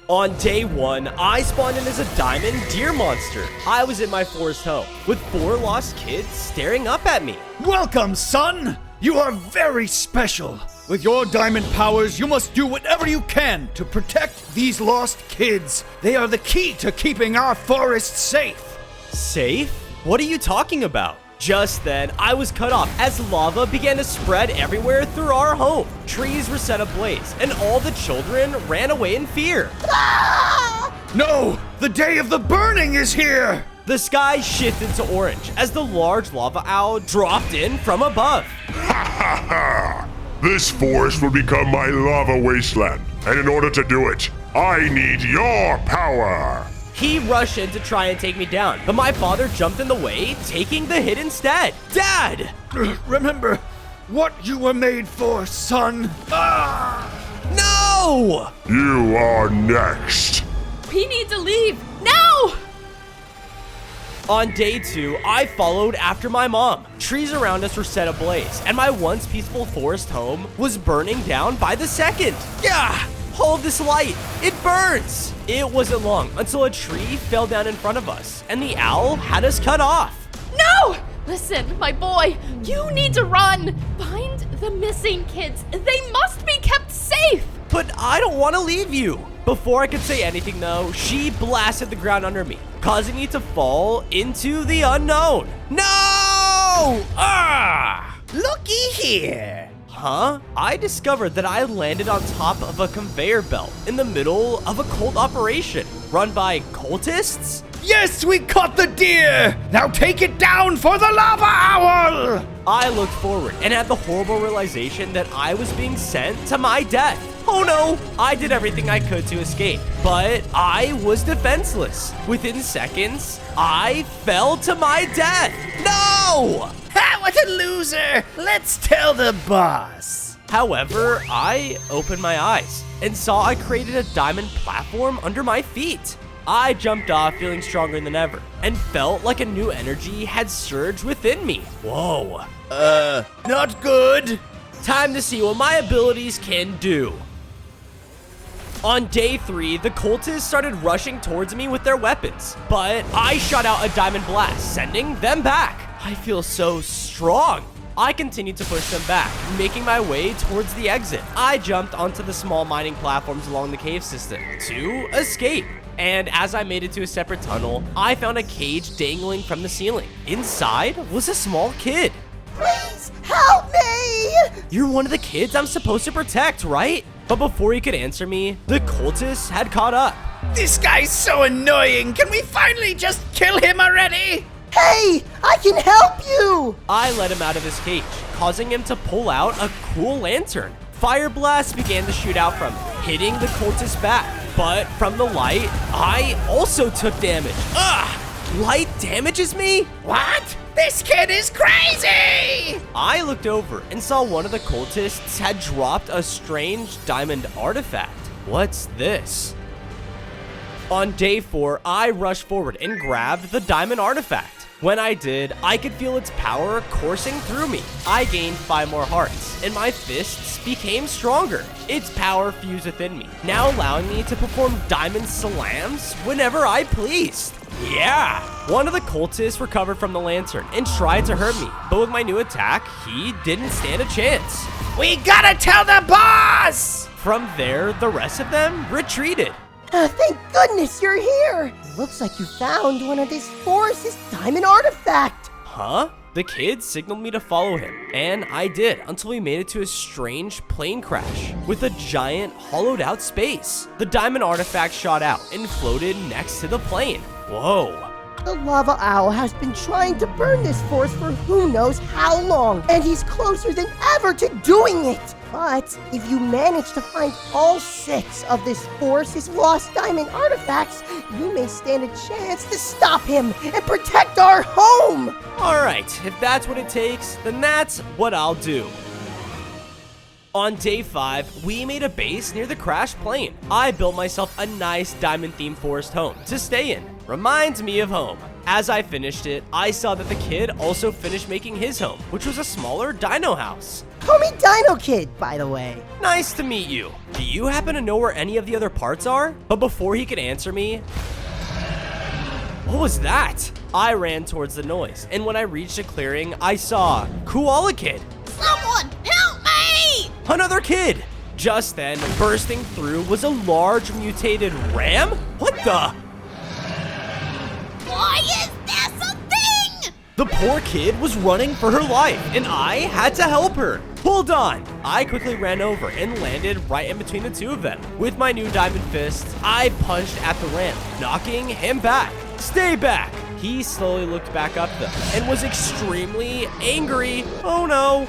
On day 1, I spawned in as a diamond deer monster. I was in my forest home, with 4 lost kids staring up at me. Welcome, son! You are very special. With your diamond powers, you must do whatever you can to protect these lost kids. They are the key to keeping our forest safe. Safe? What are you talking about? Just then, I was cut off as lava began to spread everywhere through our home. Trees were set ablaze, and all the children ran away in fear. No! The day of the burning is here! The sky shifted to orange as the large lava owl dropped in from above. This forest will become my lava wasteland, and in order to do it, I need your power! He rushed in to try and take me down, but my father jumped in the way, taking the hit instead. Dad! Remember what you were made for, son. No! You are next. We need to leave now! On day 2, I followed after my mom. Trees around us were set ablaze, and my once peaceful forest home was burning down by the second. Gah! Hold this light, it burns! It wasn't long until a tree fell down in front of us, and the owl had us cut off. No! Listen, my boy, you need to run. Find the missing kids. They must be kept safe. But I don't want to leave you. Before I could say anything though, she blasted the ground under me, causing me to fall into the unknown. No! Ah! Looky here. Huh? I discovered that I landed on top of a conveyor belt in the middle of a cult operation run by cultists? Yes, we caught the deer! Now take it down for the lava owl! I looked forward and had the horrible realization that I was being sent to my death. Oh no! I did everything I could to escape, but I was defenseless. Within seconds, I fell to my death. No! Ha, what a loser! Let's tell the boss. However, I opened my eyes and saw I created a diamond platform under my feet. I jumped off feeling stronger than ever and felt like a new energy had surged within me. Whoa. Not good. Time to see what my abilities can do. On day 3, the cultists started rushing towards me with their weapons, but I shot out a diamond blast, sending them back. I feel so strong. I continued to push them back, making my way towards the exit. I jumped onto the small mining platforms along the cave system to escape. And as I made it to a separate tunnel, I found a cage dangling from the ceiling. Inside was a small kid. Please help me! You're one of the kids I'm supposed to protect, right? But before he could answer me, the cultists had caught up. This guy's so annoying. Can we finally just kill him already? Hey, I can help you! I let him out of his cage, causing him to pull out a cool lantern. Fire blasts began to shoot out from it, hitting the cultist's back. But from the light, I also took damage. Ugh! Light damages me? What? This kid is crazy! I looked over and saw one of the cultists had dropped a strange diamond artifact. What's this? On day 4, I rushed forward and grabbed the diamond artifact. When I did, I could feel its power coursing through me. I gained 5 more hearts, and my fists became stronger. Its power fused within me, now allowing me to perform diamond slams whenever I pleased. Yeah! One of the cultists recovered from the lantern and tried to hurt me, but with my new attack, he didn't stand a chance. We gotta tell the boss! From there, the rest of them retreated. Thank goodness you're here! Looks like you found one of this forest's diamond artifact! Huh? The kid signaled me to follow him, and I did until we made it to a strange plane crash with a giant hollowed out space. The diamond artifact shot out and floated next to the plane. Whoa. The lava owl has been trying to burn this forest for who knows how long, and he's closer than ever to doing it! But if you manage to find all 6 of this forest's lost diamond artifacts, you may stand a chance to stop him and protect our home! Alright, if that's what it takes, then that's what I'll do. On day 5, we made a base near the crashed plane. I built myself a nice diamond-themed forest home to stay in. Reminds me of home. As I finished it, I saw that the kid also finished making his home, which was a smaller dino house. Call me Dino Kid, by the way. Nice to meet you. Do you happen to know where any of the other parts are? But before he could answer me, what was that? I ran towards the noise, and when I reached a clearing, I saw Koala Kid. Someone help me! Another kid! Just then, bursting through was a large mutated ram? What the? Why is this a thing? The poor kid was running for her life, and I had to help her. Hold on! I quickly ran over and landed right in between the two of them. With my new diamond fist, I punched at the ram, knocking him back. Stay back! He slowly looked back up though, and was extremely angry. Oh no!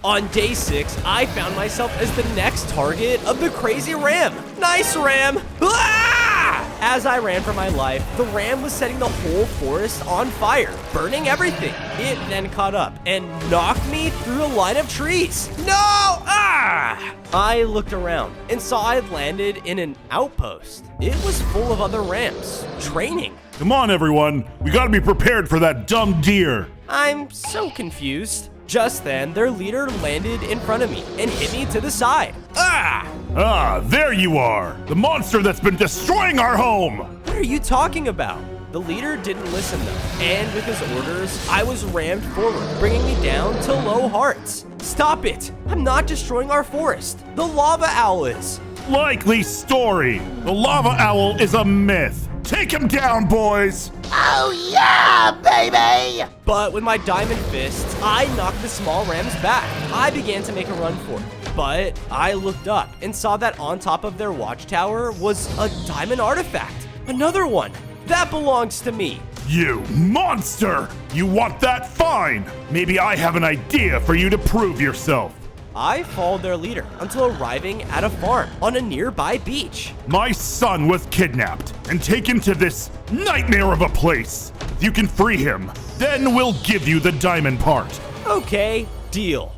On day 6, I found myself as the next target of the crazy ram. Nice ram! Ah! As I ran for my life, the ram was setting the whole forest on fire, burning everything. It then caught up and knocked me through a line of trees. No! Ah! I looked around and saw I had landed in an outpost. It was full of other rams, training. Come on, everyone. We gotta be prepared for that dumb deer. I'm so confused. Just then, their leader landed in front of me and hit me to the side. Ah! Ah, there you are. The monster that's been destroying our home. What are you talking about? The leader didn't listen though, and with his orders, I was rammed forward, bringing me down to low hearts. Stop it! I'm not destroying our forest. The lava owl is. Likely story. The lava owl is a myth. Take him down, boys. Oh yeah, baby! But with my diamond fists, I knocked the small rams back. I began to make a run for it. But I looked up and saw that on top of their watchtower was a diamond artifact. Another one. That belongs to me. You monster! You want that? Fine. Maybe I have an idea for you to prove yourself. I followed their leader until arriving at a farm on a nearby beach. My son was kidnapped and taken to this nightmare of a place. If you can free him, then we'll give you the diamond part. Okay, deal.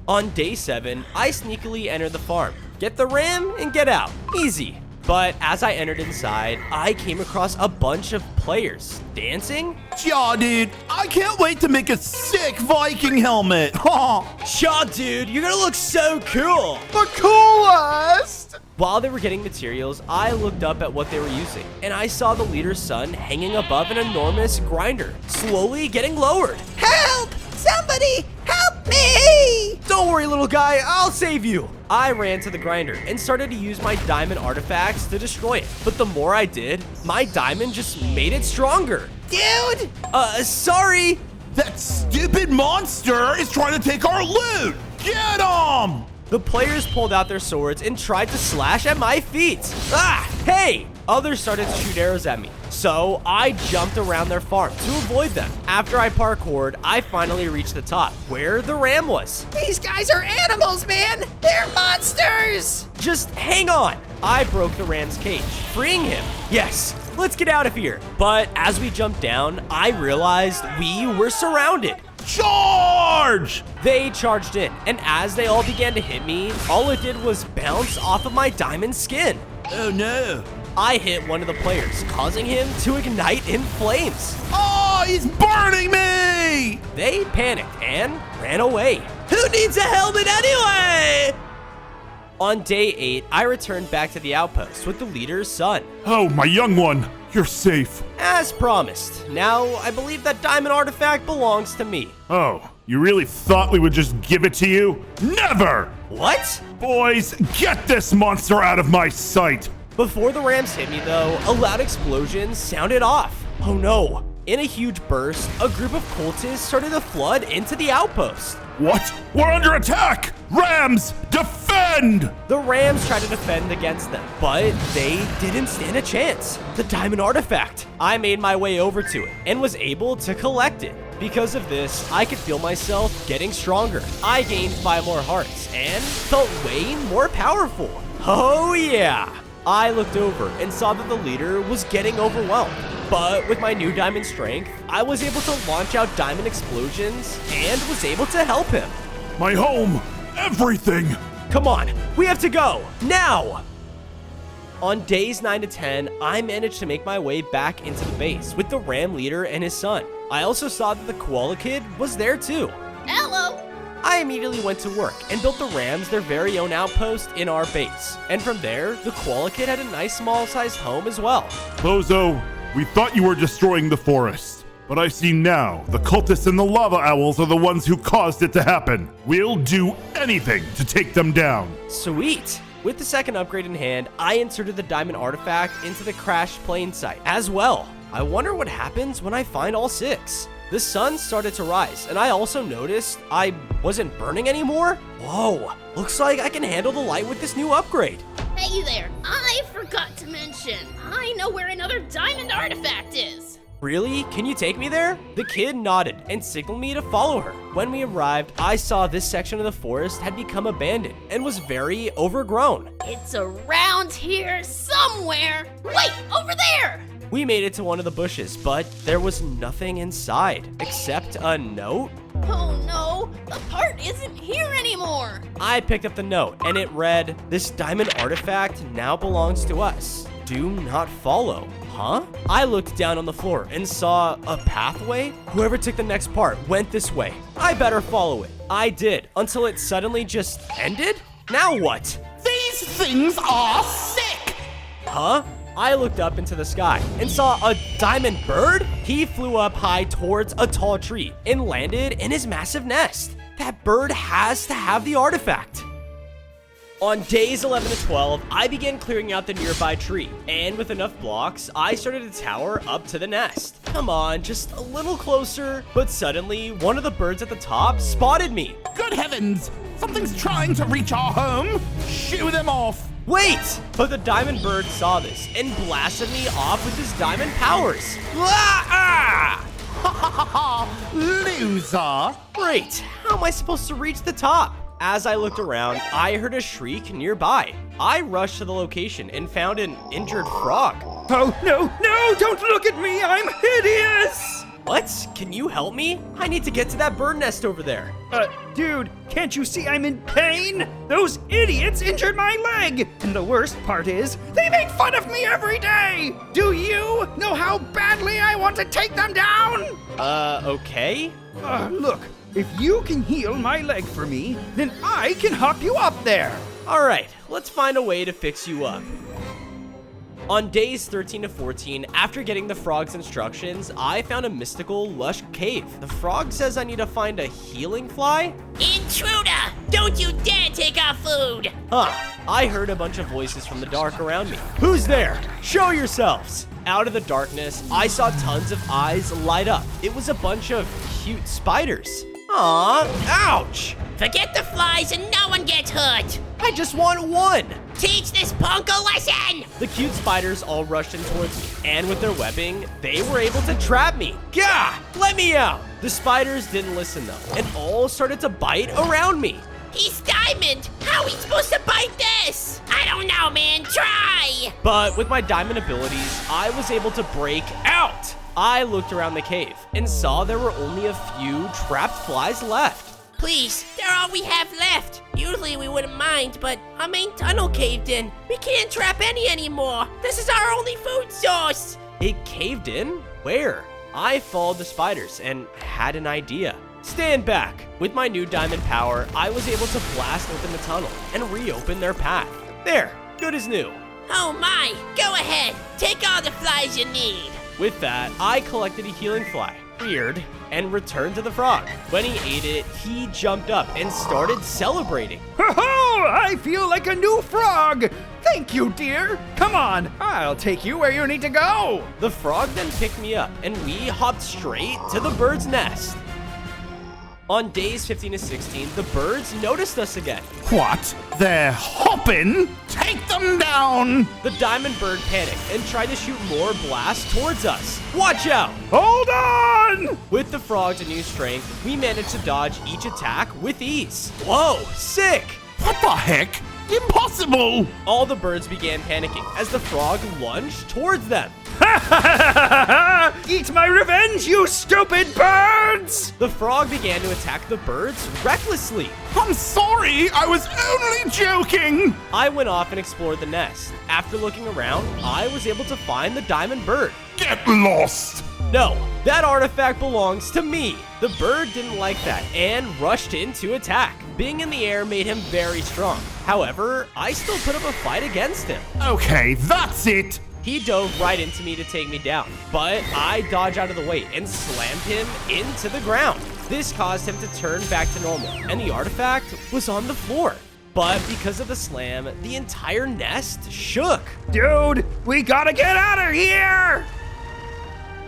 On day 7, I sneakily entered the farm. Get the ram and get out. Easy. But as I entered inside, I came across a bunch of players dancing. Yeah, dude, I can't wait to make a sick Viking helmet. Shaw, dude, you're gonna look so cool. The coolest! While they were getting materials, I looked up at what they were using, and I saw the leader's son hanging above an enormous grinder, slowly getting lowered. Help! Somebody help me! Don't worry, little guy, I'll save you. I ran to the grinder and started to use my diamond artifacts to destroy it. But the more I did, my diamond just made it stronger. Dude! Sorry. That stupid monster is trying to take our loot. Get him! The players pulled out their swords and tried to slash at my feet. Ah, hey! Others started to shoot arrows at me, so I jumped around their farm to avoid them. After I parkoured, I finally reached the top, where the ram was. These guys are animals, man! They're monsters! Just hang on! I broke the ram's cage, freeing him. Yes, let's get out of here. But as we jumped down, I realized we were surrounded. Charge! They charged in, and as they all began to hit me, all it did was bounce off of my diamond skin. Oh no. I hit one of the players, causing him to ignite in flames. Oh, he's burning me! They panicked and ran away. Who needs a helmet anyway? On day 8, I returned back to the outpost with the leader's son. Oh, my young one, you're safe. As promised, now I believe that diamond artifact belongs to me. Oh, you really thought we would just give it to you? Never! What? Boys, get this monster out of my sight! Before the rams hit me though, a loud explosion sounded off. Oh no. In a huge burst, a group of cultists started to flood into the outpost. What? We're under attack! Rams, defend! The rams tried to defend against them, but they didn't stand a chance. The diamond artifact. I made my way over to it and was able to collect it. Because of this, I could feel myself getting stronger. I gained 5 more hearts and felt way more powerful. Oh yeah! I looked over and saw that the leader was getting overwhelmed. But with my new diamond strength, I was able to launch out diamond explosions and was able to help him. My home! Everything! Come on, we have to go, now! On days 9 to 10, I managed to make my way back into the base with the ram leader and his son. I also saw that the koala kid was there too. Hello. I immediately went to work and built the rams their very own outpost in our base. And from there, the koala kid had a nice small-sized home as well. Bozo, we thought you were destroying the forest. But I see now, the cultists and the lava owls are the ones who caused it to happen. We'll do anything to take them down. Sweet! With the second upgrade in hand, I inserted the diamond artifact into the crashed plane site as well. I wonder what happens when I find all 6. The sun started to rise, and I also noticed I wasn't burning anymore. Whoa, looks like I can handle the light with this new upgrade. Hey there. I forgot to mention. I know where another diamond artifact is. Really? Can you take me there? The kid nodded and signaled me to follow her. When we arrived, I saw this section of the forest had become abandoned and was very overgrown. It's around here somewhere. Wait, over there. We made it to one of the bushes, but there was nothing inside except a note. Oh no, the part isn't here anymore. I picked up the note and it read, "This diamond artifact now belongs to us. Do not follow." Huh? I looked down on the floor and saw a pathway. Whoever took the next part went this way. I better follow it. I did, until it suddenly just ended? Now what? These things are sick! Huh? I looked up into the sky and saw a diamond bird. He flew up high towards a tall tree and landed in his massive nest. That bird has to have the artifact. On days 11 to 12, I began clearing out the nearby tree, and with enough blocks, I started to tower up to the nest. Come on, just a little closer. But suddenly, one of the birds at the top spotted me. Good heavens! Something's trying to reach our home! Shoo them off! Wait! But the diamond bird saw this and blasted me off with his diamond powers. Ah! Ha ha ha ha! Loser! Great! How am I supposed to reach the top? As I looked around, I heard a shriek nearby. I rushed to the location and found an injured frog. Oh, no, don't look at me, I'm hideous! What? Can you help me? I need to get to that bird nest over there. Dude, can't you see I'm in pain? Those idiots injured my leg! And the worst part is, they make fun of me every day! Do you know how badly I want to take them down? Okay? Look, if you can heal my leg for me, then I can hop you up there! Alright, let's find a way to fix you up. On days 13 to 14, after getting the frog's instructions, I found a mystical, lush cave. The frog says I need to find a healing fly? Intruder! Don't you dare take our food! Huh. I heard a bunch of voices from the dark around me. Who's there? Show yourselves! Out of the darkness, I saw tons of eyes light up. It was a bunch of cute spiders. Aw, ouch! Forget the flies and no one gets hurt! I just want one! Teach this punk a lesson! The cute spiders all rushed in towards me, and with their webbing, they were able to trap me. Gah! Let me out! The spiders didn't listen though, and all started to bite around me. He's diamond! How are we supposed to bite this? I don't know, man. Try! But with my diamond abilities, I was able to break out. I looked around the cave and saw there were only a few trapped flies left. Please, they're all we have left. Usually we wouldn't mind, but our main tunnel caved in. We can't trap any anymore. This is our only food source. It caved in? Where? I followed the spiders and had an idea. Stand back. With my new diamond power, I was able to blast open the tunnel and reopen their path. There, good as new. Oh my, go ahead. Take all the flies you need. With that, I collected a healing fly, weird, and returned to the frog. When he ate it, he jumped up and started celebrating. Ho-ho! I feel like a new frog! Thank you, dear! Come on, I'll take you where you need to go! The frog then picked me up, and we hopped straight to the bird's nest. On days 15 to 16, the birds noticed us again. What? They're hopping? Take them down! The diamond bird panicked and tried to shoot more blasts towards us. Watch out! Hold on! With the frog's new strength, we managed to dodge each attack with ease. Whoa, sick! What the heck? Impossible! All the birds began panicking as the frog lunged towards them. Eat my revenge, you stupid birds! The frog began to attack the birds recklessly. I'm sorry, I was only joking. I went off and explored the nest. After looking around, I was able to find the diamond bird. Get lost. No, that artifact belongs to me. The bird didn't like that and rushed in to attack. Being in the air made him very strong. However, I still put up a fight against him. Okay, that's it. He dove right into me to take me down, but I dodged out of the way and slammed him into the ground. This caused him to turn back to normal, and the artifact was on the floor. But because of the slam, the entire nest shook. Dude, we gotta get out of here!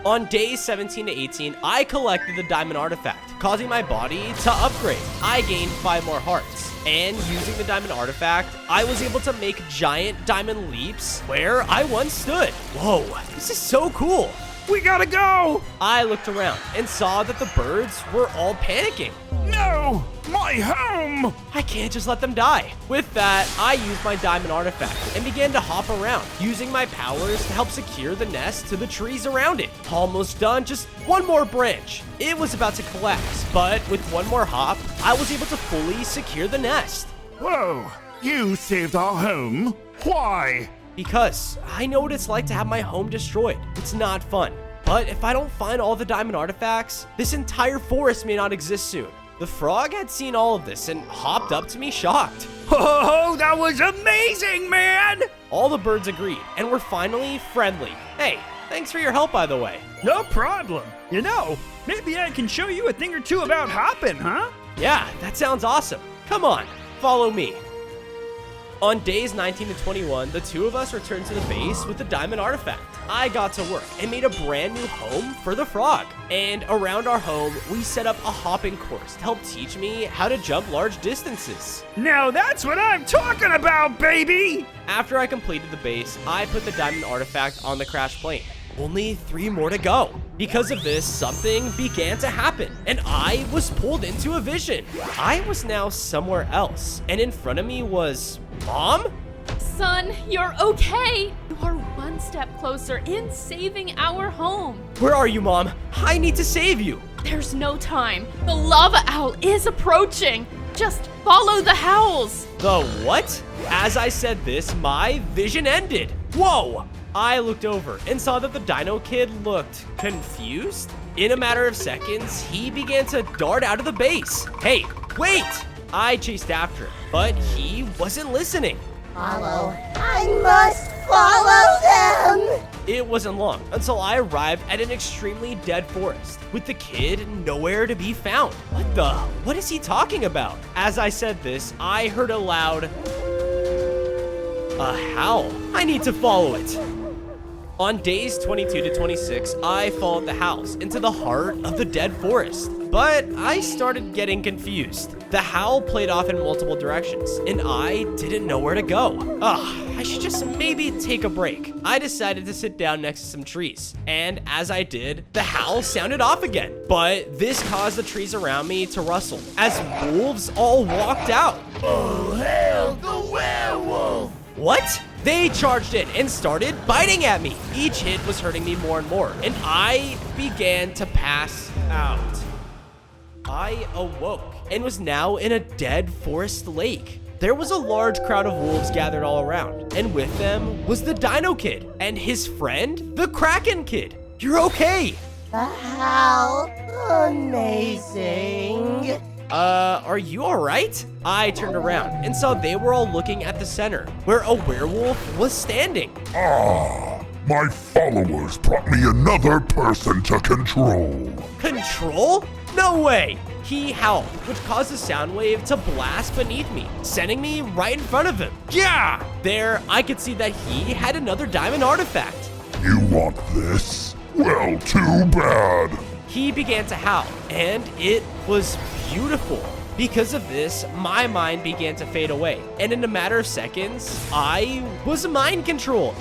On days 17 to 18, I collected the diamond artifact, causing my body to upgrade. I gained 5 more hearts, and using the diamond artifact, I was able to make giant diamond leaps where I once stood. Whoa, this is so cool. We gotta go! I looked around and saw that the birds were all panicking. No, my home. I can't just let them die. With that, I used my diamond artifact and began to hop around, using my powers to help secure the nest to the trees around it. Almost done, just one more branch. It was about to collapse, but with one more hop, I was able to fully secure the nest. Whoa, you saved our home. Why? Because I know what it's like to have my home destroyed. It's not fun. But if I don't find all the diamond artifacts, this entire forest may not exist soon. The frog had seen all of this and hopped up to me shocked. Oh, that was amazing, man! All the birds agreed and were finally friendly. Hey, thanks for your help, by the way. No problem. You know, maybe I can show you a thing or two about hopping, huh? Yeah, that sounds awesome. Come on, follow me. On days 19 to 21, the two of us returned to the base with the diamond artifact. I got to work and made a brand new home for the frog. And around our home, we set up a hopping course to help teach me how to jump large distances. Now that's what I'm talking about, baby! After I completed the base, I put the diamond artifact on the crash plane. Only 3 more to go. Because of this, something began to happen, and I was pulled into a vision. I was now somewhere else, and in front of me was Mom? Son, you're okay. You are one step closer in saving our home. Where are you, Mom? I need to save you. There's no time. The lava owl is approaching. Just follow the howls. The what? As I said this, my vision ended. Whoa! I looked over and saw that the Dino Kid looked confused. In a matter of seconds, he began to dart out of the base. Hey, wait! I chased after him, but he wasn't listening. Follow. I must follow them! It wasn't long until I arrived at an extremely dead forest, with the kid nowhere to be found. What is he talking about? As I said this, I heard a loud howl. I need to follow it. On days 22 to 26, I followed the howls into the heart of the dead forest. But I started getting confused. The howl played off in multiple directions, and I didn't know where to go. I should just maybe take a break. I decided to sit down next to some trees, and as I did, the howl sounded off again. But this caused the trees around me to rustle, as wolves all walked out. Oh, hell, the werewolf! What? They charged in and started biting at me. Each hit was hurting me more and more, and I began to pass out. I awoke and was now in a dead forest lake. There was a large crowd of wolves gathered all around, and with them was the Dino Kid and his friend, the Kraken Kid. You're okay. How amazing. Are you all right? I turned around and saw they were all looking at the center, where a werewolf was standing. My followers brought me another person to control. Control? No way! He howled, which caused a sound wave to blast beneath me, sending me right in front of him. Yeah! There, I could see that he had another diamond artifact. You want this? Well, too bad. He began to howl, and it was beautiful. Because of this, my mind began to fade away, and in a matter of seconds, I was mind controlled.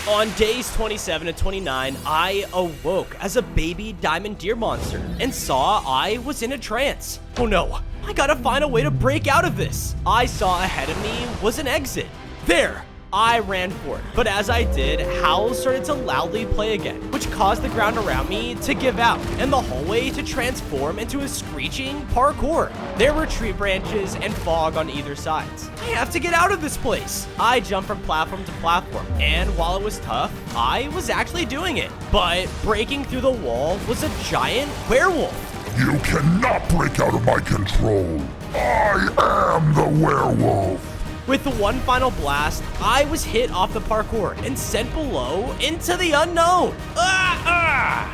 On days 27 to 29, I awoke as a baby diamond deer monster and saw I was in a trance. Oh no, I gotta find a way to break out of this. I saw ahead of me was an exit. There, I ran for it, but as I did, howls started to loudly play again, which caused the ground around me to give out and the hallway to transform into a screeching parkour. There were tree branches and fog on either sides. I have to get out of this place. I jumped from platform to platform, and while it was tough, I was actually doing it. But breaking through the wall was a giant werewolf. You cannot break out of my control. I am the werewolf. With the one final blast, I was hit off the parkour and sent below into the unknown. I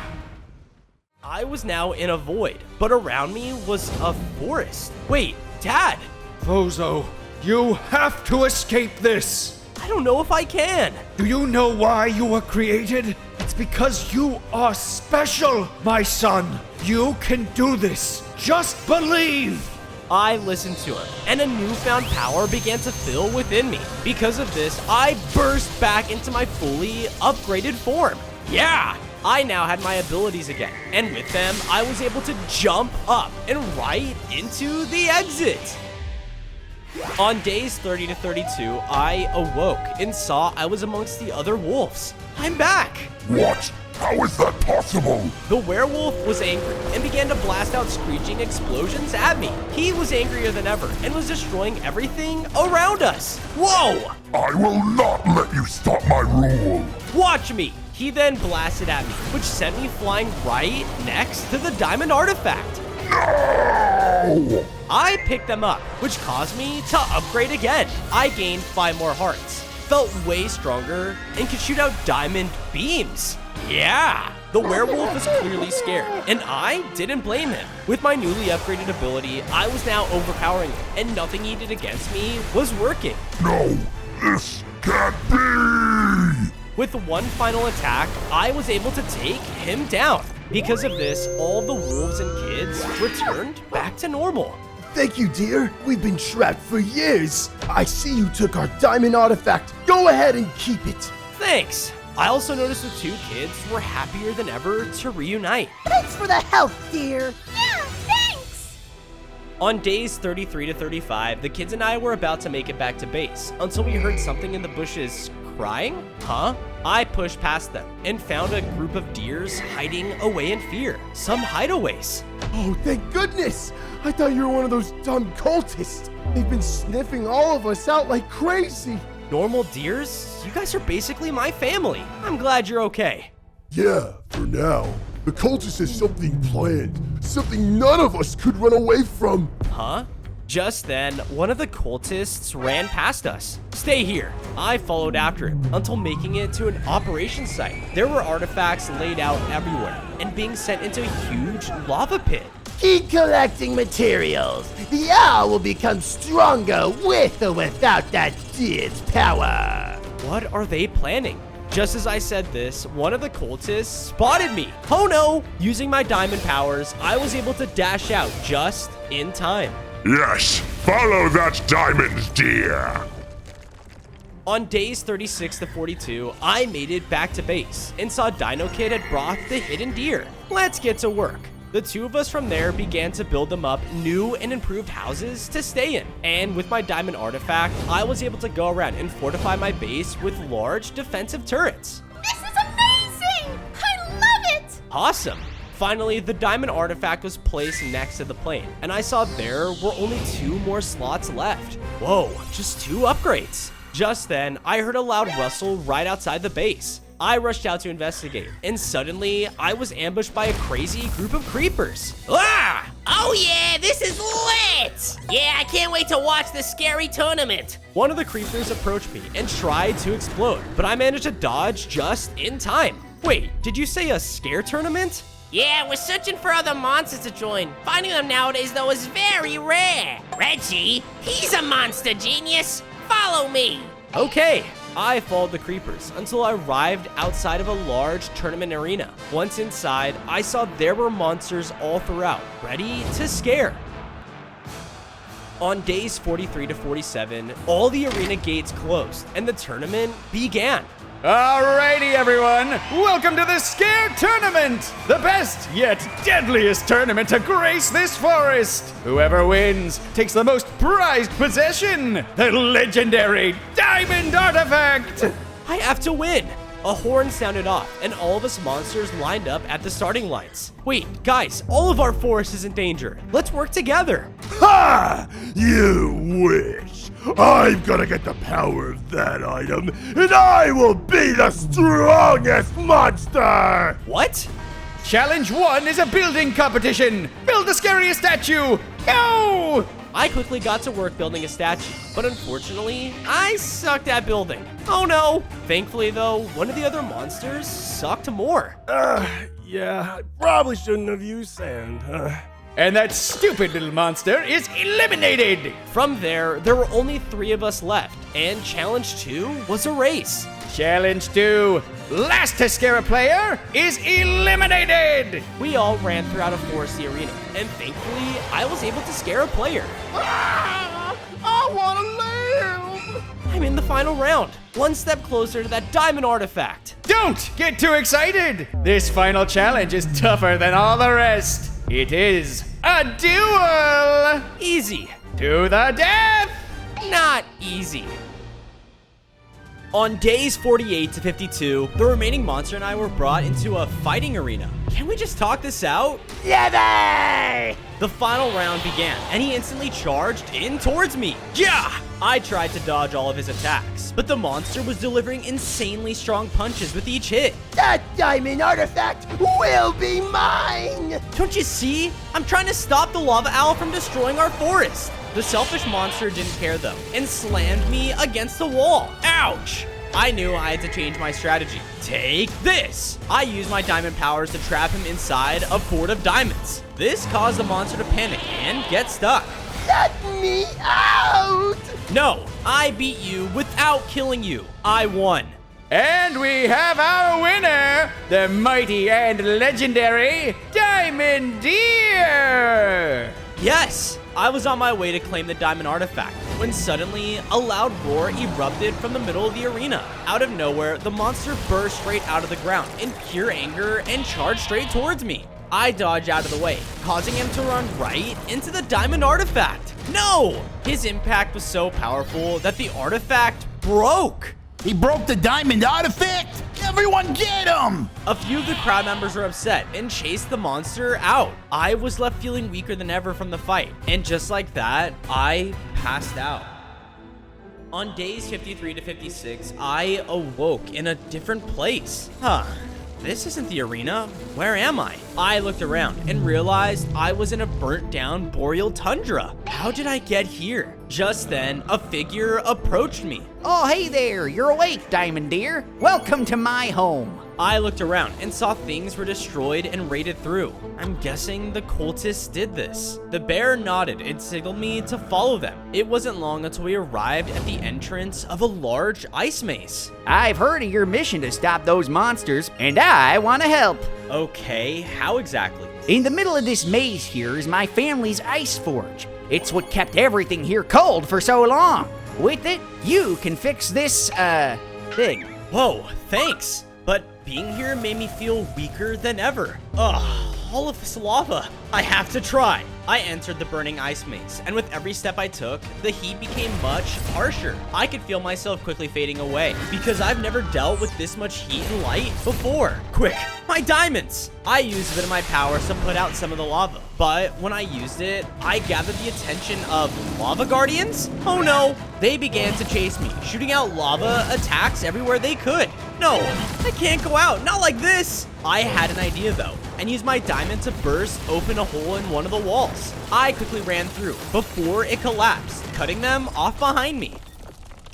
was now in a void, but around me was a forest. Wait, Dad! Bozo, you have to escape this. I don't know if I can. Do you know why you were created? It's because you are special, my son. You can do this. Just believe. I listened to him, and a newfound power began to fill within me. Because of this, I burst back into my fully upgraded form. Yeah! I now had my abilities again, and with them, I was able to jump up and right into the exit. On days 30 to 32, I awoke and saw I was amongst the other wolves. I'm back! What? How is that possible? The werewolf was angry and began to blast out screeching explosions at me. He was angrier than ever and was destroying everything around us. Whoa! I will not let you stop my rule. Watch me! He then blasted at me, which sent me flying right next to the diamond artifact. No! I picked them up, which caused me to upgrade again. I gained 5 more hearts, felt way stronger, and could shoot out diamond beams. Yeah! The werewolf was clearly scared, and I didn't blame him. With my newly upgraded ability, I was now overpowering him, and nothing he did against me was working. No, this can't be! With one final attack, I was able to take him down. Because of this, all the wolves and kids returned back to normal. Thank you, dear. We've been trapped for years. I see you took our diamond artifact. Go ahead and keep it. Thanks. I also noticed the 2 kids were happier than ever to reunite. Thanks for the help, dear. Yeah, thanks! On days 33 to 35, the kids and I were about to make it back to base until we heard something in the bushes crying. Huh? I pushed past them and found a group of deers hiding away in fear. Some hideaways. Oh, thank goodness. I thought you were one of those dumb cultists. They've been sniffing all of us out like crazy. Normal deers? You guys are basically my family. I'm glad you're okay. Yeah, for now. The cultist has something planned. Something none of us could run away from. Huh? Just then, one of the cultists ran past us. Stay here. I followed after him until making it to an operation site. There were artifacts laid out everywhere and being sent into a huge lava pit. Keep collecting materials. The owl will become stronger with or without that deer's power. What are they planning? Just as I said this, one of the cultists spotted me. Oh no! Using my diamond powers, I was able to dash out just in time. Yes, follow that diamond, dear. On days 36 to 42, I made it back to base and saw Dino Kid had brought the hidden deer. Let's get to work. The 2 of us from there began to build them up new and improved houses to stay in. And with my diamond artifact, I was able to go around and fortify my base with large defensive turrets. This is amazing! I love it! Awesome. Finally, the diamond artifact was placed next to the plane, and I saw there were only 2 more slots left. Whoa, just 2 upgrades. Just then, I heard a loud rustle right outside the base. I rushed out to investigate, and suddenly, I was ambushed by a crazy group of creepers. Ah! Oh yeah, this is lit! Yeah, I can't wait to watch the scary tournament. One of the creepers approached me and tried to explode, but I managed to dodge just in time. Wait, did you say a scare tournament? Yeah, we're searching for other monsters to join. Finding them nowadays, though, is very rare. Reggie, he's a monster genius. Follow me. Okay. I followed the creepers until I arrived outside of a large tournament arena. Once inside, I saw there were monsters all throughout, ready to scare. On days 43 to 47, all the arena gates closed and the tournament began. Alrighty, everyone. Welcome to the Scare Tournament, the best yet deadliest tournament to grace this forest. Whoever wins takes the most prized possession, the legendary Diamond Artifact. I have to win! A horn sounded off, and all of us monsters lined up at the starting lines. Wait, guys, all of our forest is in danger. Let's work together. Ha! You wish. I'm gonna get the power of that item, and I will be the strongest monster! What? Challenge 1 is a building competition. Build the scariest statue. Go! I quickly got to work building a statue, but unfortunately, I sucked at building. Oh no! Thankfully though, one of the other monsters sucked more. Yeah, I probably shouldn't have used sand. And that stupid little monster is eliminated. From there were only 3 of us left, and challenge 2 was a race. Challenge 2, last to scare a player is eliminated. We all ran throughout a foresty arena, and thankfully, I was able to scare a player. I want to live! I'm in the final round, one step closer to that diamond artifact. Don't get too excited. This final challenge is tougher than all the rest. It is a duel! Easy. To the death! Not easy. On days 48 to 52, the remaining monster and I were brought into a fighting arena. Can we just talk this out? Yay! The final round began, and he instantly charged in towards me. Yeah! I tried to dodge all of his attacks, but the monster was delivering insanely strong punches with each hit. That diamond artifact will be mine! Don't you see? I'm trying to stop the lava owl from destroying our forest. The selfish monster didn't care though, and slammed me against the wall. Ouch! I knew I had to change my strategy. Take this! I used my diamond powers to trap him inside a fort of diamonds. This caused the monster to panic and get stuck. Let me out! No, I beat you without killing you. I won. And we have our winner, the mighty and legendary Diamond Deer! Yes! I was on my way to claim the diamond artifact when suddenly a loud roar erupted from the middle of the arena. Out of nowhere, the monster burst straight out of the ground in pure anger and charged straight towards me. I dodged out of the way, causing him to run right into the diamond artifact. No! His impact was so powerful that the artifact broke. He broke the diamond artifact? Everyone get him! A few of the crowd members were upset and chased the monster out. I was left feeling weaker than ever from the fight, and just like that, I passed out. On days 53 to 56, I awoke in a different place. This isn't the arena. Where am I? I looked around and realized I was in a burnt down boreal tundra. How did I get here? Just then, a figure approached me. Oh, hey there, you're awake, Diamond Deer. Welcome to my home. I looked around and saw things were destroyed and raided through. I'm guessing the cultists did this. The bear nodded and signaled me to follow them. It wasn't long until we arrived at the entrance of a large ice maze. I've heard of your mission to stop those monsters, and I want to help. Okay, how exactly? In the middle of this maze here is my family's ice forge. It's what kept everything here cold for so long. With it, you can fix this, thing. Whoa, thanks. But being here made me weaker weaker than ever. Ugh, all of this lava. I have to try. I entered the burning ice maze, and with every step I took, the heat became much harsher. I could feel myself quickly fading away, because I've never dealt with this much heat and light before. Quick, my diamonds! I used a bit of my powers to put out some of the lava, but when I used it, I gathered the attention of lava guardians? Oh no, they began to chase me, shooting out lava attacks everywhere they could. No, I can't go out, not like this. I had an idea though, and used my diamond to burst open a hole in one of the walls. I quickly ran through before it collapsed, cutting them off behind me.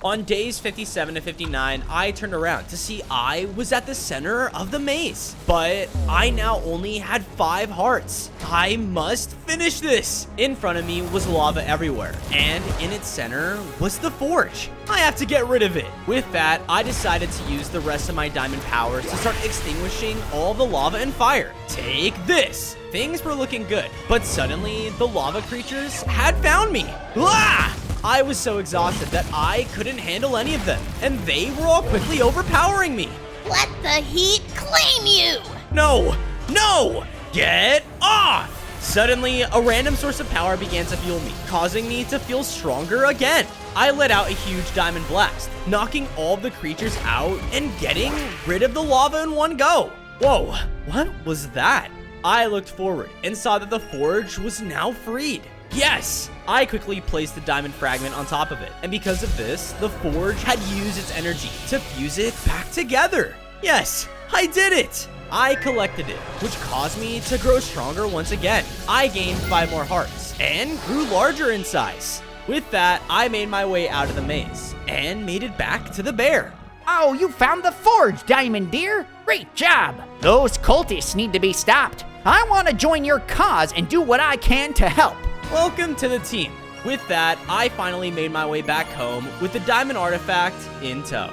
On days 57 to 59, I turned around to see I was at the center of the maze, but I now only had 5 hearts. I must finish this. In front of me was lava everywhere, and in its center was the forge. I have to get rid of it. With that, I decided to use the rest of my diamond powers to start extinguishing all the lava and fire. Take this. Things were looking good, but suddenly the lava creatures had found me. Ah! I was so exhausted that I couldn't handle any of them, and they were all quickly overpowering me. Let the heat claim you! No! No! Get off! Suddenly, a random source of power began to fuel me, causing me to feel stronger again. I let out a huge diamond blast, knocking all of the creatures out and getting rid of the lava in one go. Whoa, what was that? I looked forward and saw that the forge was now freed. Yes! I quickly placed the diamond fragment on top of it, and because of this, the forge had used its energy to fuse it back together. Yes, I did it! I collected it, which caused me to grow stronger once again. I gained 5 more hearts and grew larger in size. With that, I made my way out of the maze and made it back to the bear. Oh, you found the forge, Diamond Deer. Great job. Those cultists need to be stopped. I want to join your cause and do what I can to help. Welcome to the team. With that, I finally made my way back home with the diamond artifact in tow.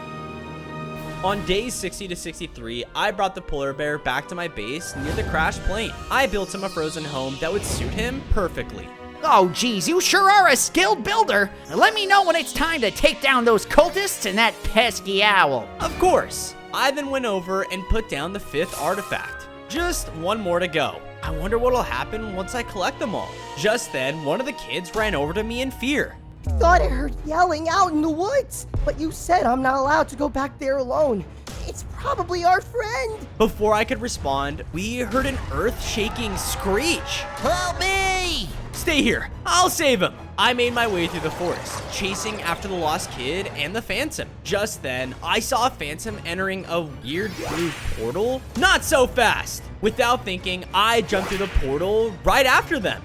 On days 60 to 63, I brought the polar bear back to my base near the crashed plane. I built him a frozen home that would suit him perfectly. Oh, geez, you sure are a skilled builder. Let me know when it's time to take down those cultists and that pesky owl. Of course. I then went over and put down the 5th artifact. Just one more to go. I wonder what'll happen once I collect them all. Just then, one of the kids ran over to me in fear. Thought I heard yelling out in the woods, but you said I'm not allowed to go back there alone. It's probably our friend. Before I could respond, we heard an earth-shaking screech. Help me! Stay here. I'll save him. I made my way through the forest, chasing after the lost kid and the phantom. Just then, I saw a phantom entering a weird blue portal. Not so fast. Without thinking, I jumped through the portal right after them.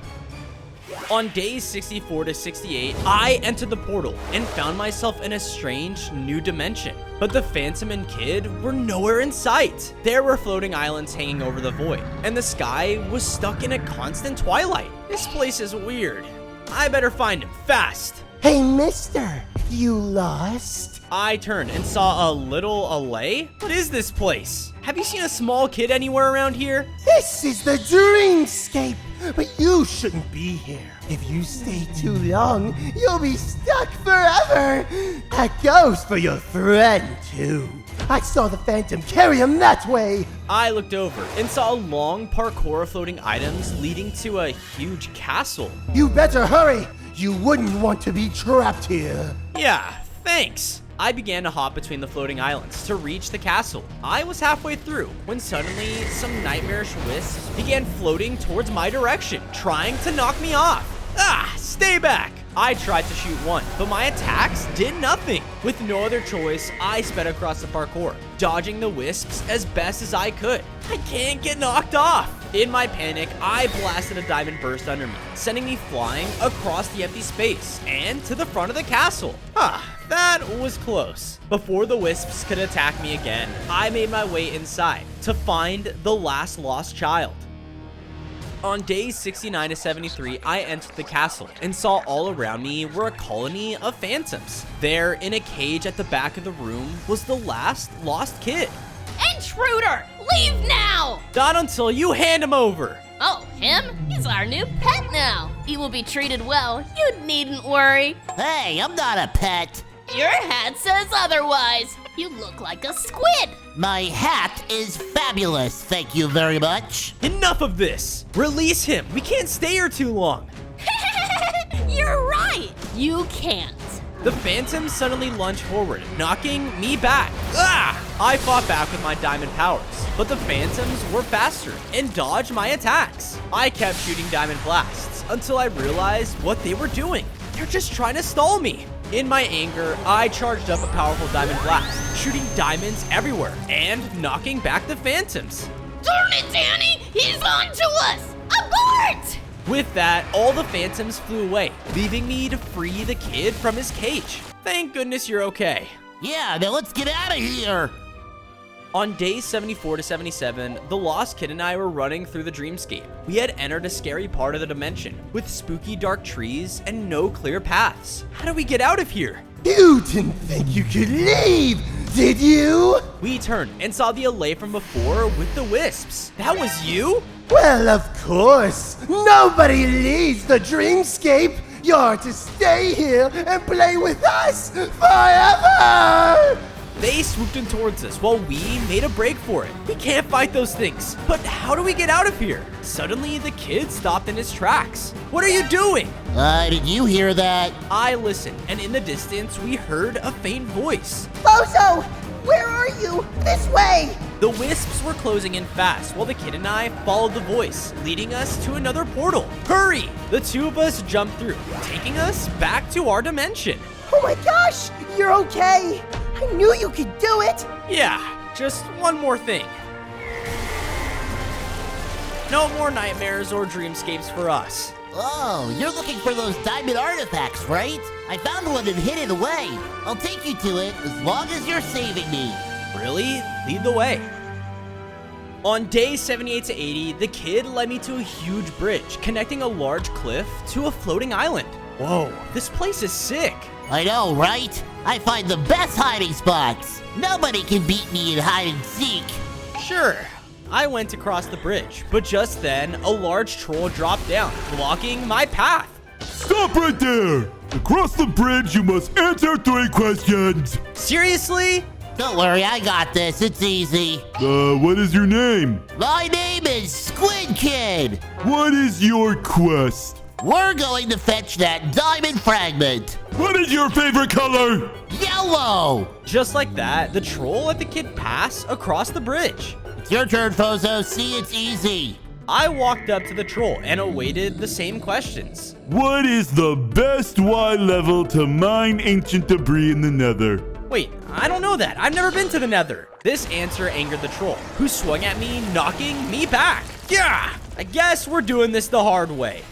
On days 64 to 68, I entered the portal and found myself in a strange new dimension. But the phantom and kid were nowhere in sight. There were floating islands hanging over the void, and the sky was stuck in a constant twilight. This place is weird. I better find him fast. Hey, mister, you lost? I turned and saw a little alley. What is this place? Have you seen a small kid anywhere around here? This is the dreamscape, but you shouldn't be here. If you stay too long, you'll be stuck forever. That goes for your friend, too. I saw the phantom carry him that way. I looked over and saw a long parkour of floating items leading to a huge castle. You better hurry. You wouldn't want to be trapped here. Yeah, thanks. I began to hop between the floating islands to reach the castle. I was halfway through when suddenly some nightmarish wisps began floating towards my direction, trying to knock me off. Ah, stay back. I tried to shoot one, but my attacks did nothing. With no other choice, I sped across the parkour, dodging the wisps as best as I could. I can't get knocked off. In my panic, I blasted a diamond burst under me, sending me flying across the empty space and to the front of the castle. That was close. Before the wisps could attack me again, I made my way inside to find the last lost child. On days 69 to 73, I entered the castle and saw all around me were a colony of phantoms. There, in a cage at the back of the room, was the last lost kid. Intruder! Leave now! Not until you hand him over. Oh, him? He's our new pet now. He will be treated well. You needn't worry. Hey, I'm not a pet. Your hat says otherwise. You look like a squid. My hat is fabulous, thank you very much. Enough of this. Release him. We can't stay here too long. You're right. You can't. The phantom suddenly lunged forward, knocking me back. I fought back with my diamond powers, but the phantoms were faster and dodged my attacks. I kept shooting diamond blasts until I realized what they were doing. They're just trying to stall me. In my anger, I charged up a powerful diamond blast, shooting diamonds everywhere and knocking back the phantoms. Darn it, Danny! He's on to us! Abort! With that, all the phantoms flew away, leaving me to free the kid from his cage. Thank goodness you're okay. Yeah, now let's get out of here. On days 74 to 77, the lost kid and I were running through the dreamscape. We had entered a scary part of the dimension with spooky dark trees and no clear paths. How do we get out of here? You didn't think you could leave, did you? We turned and saw the alley from before with the wisps. That was you? Well, of course. Nobody leaves the dreamscape. You're to stay here and play with us forever! They swooped in towards us while we made a break for it. We can't fight those things, but how do we get out of here? Suddenly, the kid stopped in his tracks. What are you doing? Did you hear that? I listened, and in the distance, we heard a faint voice. Bozo, where are you? This way! The wisps were closing in fast while the kid and I followed the voice, leading us to another portal. Hurry! The two of us jumped through, taking us back to our dimension. Oh my gosh, you're okay. I knew you could do it. Yeah, just one more thing. No more nightmares or dreamscapes for us. Oh, you're looking for those diamond artifacts, right? I found one and hid it away. I'll take you to it as long as you're saving me. Really? Lead the way. On day 78 to 80, the kid led me to a huge bridge connecting a large cliff to a floating island. Whoa, this place is sick. I know, right? I find the best hiding spots. Nobody can beat me in hide and seek. Sure. I went across the bridge, but just then, a large troll dropped down, blocking my path. Stop right there! Across the bridge, you must answer 3 questions. Seriously? Don't worry, I got this. It's easy. What is your name? My name is Squid Kid. What is your quest? We're going to fetch that diamond fragment. What is your favorite color? Yellow. Just like that, the troll let the kid pass across the bridge. It's your turn, Bozo. See, it's easy. I walked up to the troll and awaited the same questions. What is the best Y level to mine ancient debris in the Nether? Wait, I don't know that. I've never been to the Nether. This answer angered the troll, who swung at me, knocking me back. Yeah, I guess we're doing this the hard way.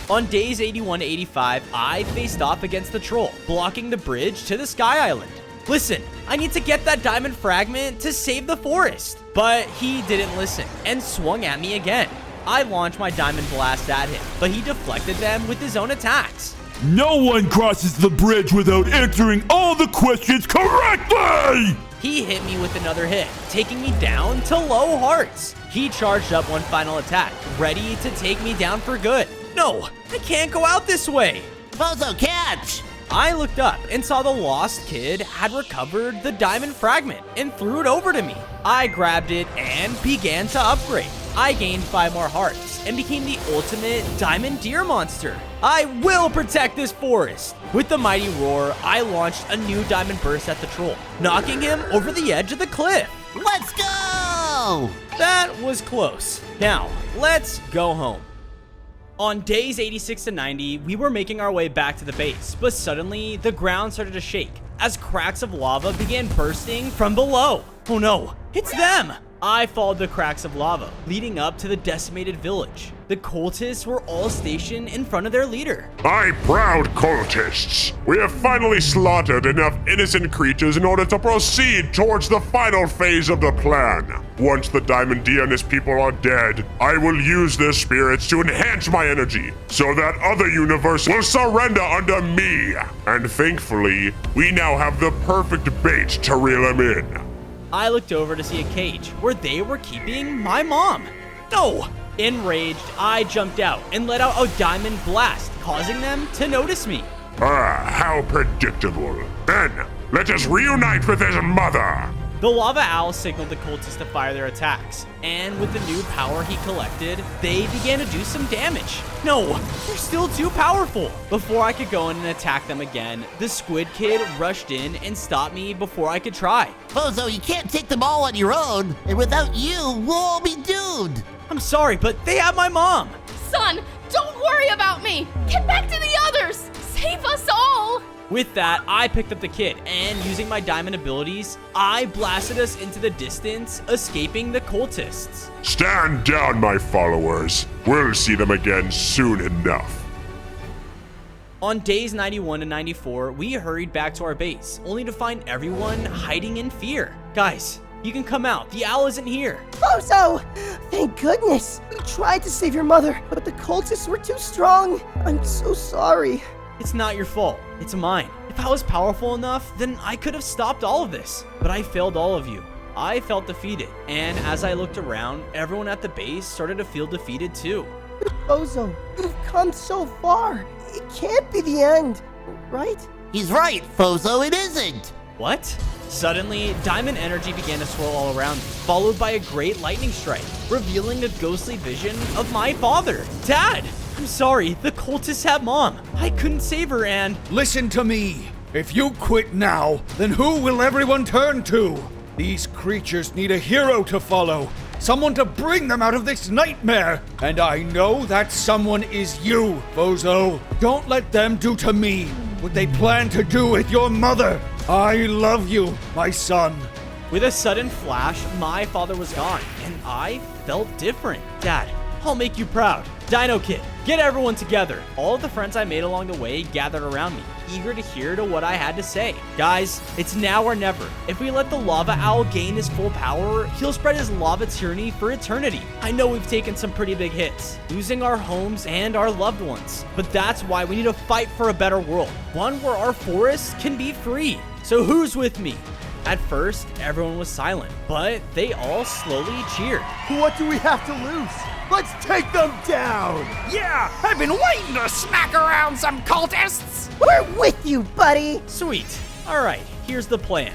On days 81 to 85, I faced off against the troll, blocking the bridge to the Sky Island. Listen, I need to get that diamond fragment to save the forest. But he didn't listen and swung at me again. I launched my diamond blast at him, but he deflected them with his own attacks. No one crosses the bridge without answering all the questions correctly! He hit me with another hit, taking me down to low hearts. He charged up one final attack, ready to take me down for good. No, I can't go out this way. Bozo, catch! I looked up and saw the lost kid had recovered the diamond fragment and threw it over to me. I grabbed it and began to upgrade. I gained 5 more hearts and became the ultimate diamond deer monster. I will protect this forest. With the mighty roar, I launched a new diamond burst at the troll, knocking him over the edge of the cliff. Let's go! That was close. Now, let's go home. On days 86 to 90, we were making our way back to the base, but suddenly the ground started to shake as cracks of lava began bursting from below. Oh no, it's them! I followed the cracks of lava, leading up to the decimated village. The cultists were all stationed in front of their leader. My proud cultists, we have finally slaughtered enough innocent creatures in order to proceed towards the final phase of the plan. Once the Diamond Deer and his people are dead, I will use their spirits to enhance my energy, so that other universe will surrender under me. And thankfully, we now have the perfect bait to reel them in. I looked over to see a cage where they were keeping my mom. No! Enraged, I jumped out and let out a diamond blast, causing them to notice me. How predictable. Then, let us reunite with his mother. The lava owl signaled the cultists to fire their attacks, and with the new power he collected, they began to do some damage. No, they're still too powerful. Before I could go in and attack them again, the Squid Kid rushed in and stopped me before I could try. Bozo, you can't take them all on your own, and without you, we'll all be doomed. I'm sorry, but they have my mom. Son, don't worry about me. Get back to the others. Save us all. With that, I picked up the kid, and using my diamond abilities, I blasted us into the distance, escaping the cultists. Stand down, my followers. We'll see them again soon enough. On days 91 to 94, we hurried back to our base, only to find everyone hiding in fear. Guys, you can come out. The owl isn't here. Bozo! Thank goodness. We tried to save your mother, but the cultists were too strong. I'm so sorry. It's not your fault. It's mine. If I was powerful enough, then I could have stopped all of this. But I failed all of you. I felt defeated. And as I looked around, everyone at the base started to feel defeated too. Bozo, you've come so far. It can't be the end, right? He's right, Fozo, it isn't. What? Suddenly, diamond energy began to swirl all around me, followed by a great lightning strike, revealing a ghostly vision of my father. Dad! I'm sorry, the cultists have Mom. I couldn't save her and... Listen to me. If you quit now, then who will everyone turn to? These creatures need a hero to follow. Someone to bring them out of this nightmare. And I know that someone is you, Bozo. Don't let them do to me what they plan to do with your mother. I love you, my son. With a sudden flash, my father was gone, and I felt different. Dad, I'll make you proud. Dino Kid, get everyone together. All of the friends I made along the way gathered around me, eager to hear to what I had to say. Guys, it's now or never. If we let the Lava Owl gain his full power, he'll spread his lava tyranny for eternity. I know we've taken some pretty big hits, losing our homes and our loved ones. But that's why we need to fight for a better world, one where our forests can be free. So who's with me? At first, everyone was silent, but they all slowly cheered. What do we have to lose? Let's take them down! Yeah, I've been waiting to smack around some cultists. We're with you, buddy. Sweet. All right, here's the plan.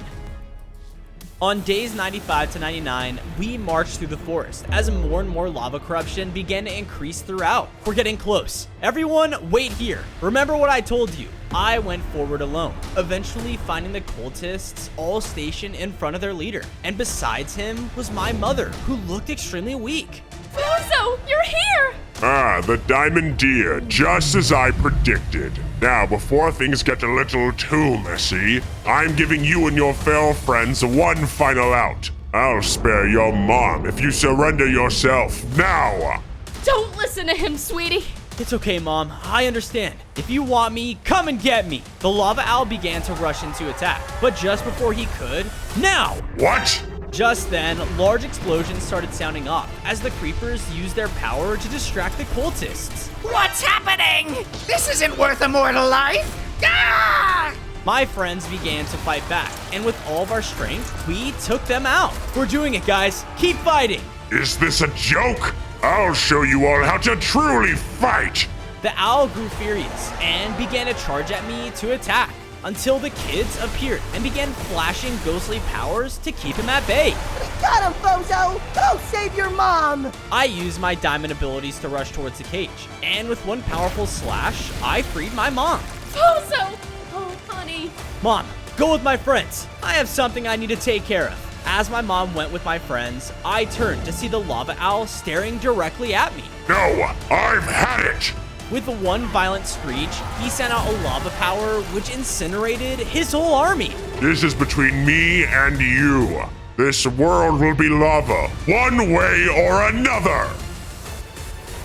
On days 95 to 99, we marched through the forest as more and more lava corruption began to increase throughout. We're getting close. Everyone, wait here. Remember what I told you. I went forward alone, eventually finding the cultists all stationed in front of their leader. And besides him was my mother, who looked extremely weak. Bozo, you're here! Ah, the Diamond Deer, just as I predicted. Now, before things get a little too messy, I'm giving you and your feral friends one final out. I'll spare your mom if you surrender yourself now. Don't listen to him, sweetie. It's okay, Mom. I understand. If you want me, come and get me. The Lava Owl began to rush into attack, but just before he could, now! What? Just then, large explosions started sounding off as the creepers used their power to distract the cultists. What's happening? This isn't worth a mortal life. Ah! My friends began to fight back, and with all of our strength, we took them out. We're doing it, guys. Keep fighting. Is this a joke? I'll show you all how to truly fight. The owl grew furious and began to charge at me to attack, until the kids appeared and began flashing ghostly powers to keep him at bay. We got him, Bozo! Go save your mom! I used my diamond abilities to rush towards the cage, and with one powerful slash, I freed my mom. Bozo! Oh, honey. Mom, go with my friends. I have something I need to take care of. As my mom went with my friends, I turned to see the Lava Owl staring directly at me. No, I've had it! With one violent screech, he sent out a lava power which incinerated his whole army. This is between me and you. This world will be lava, one way or another.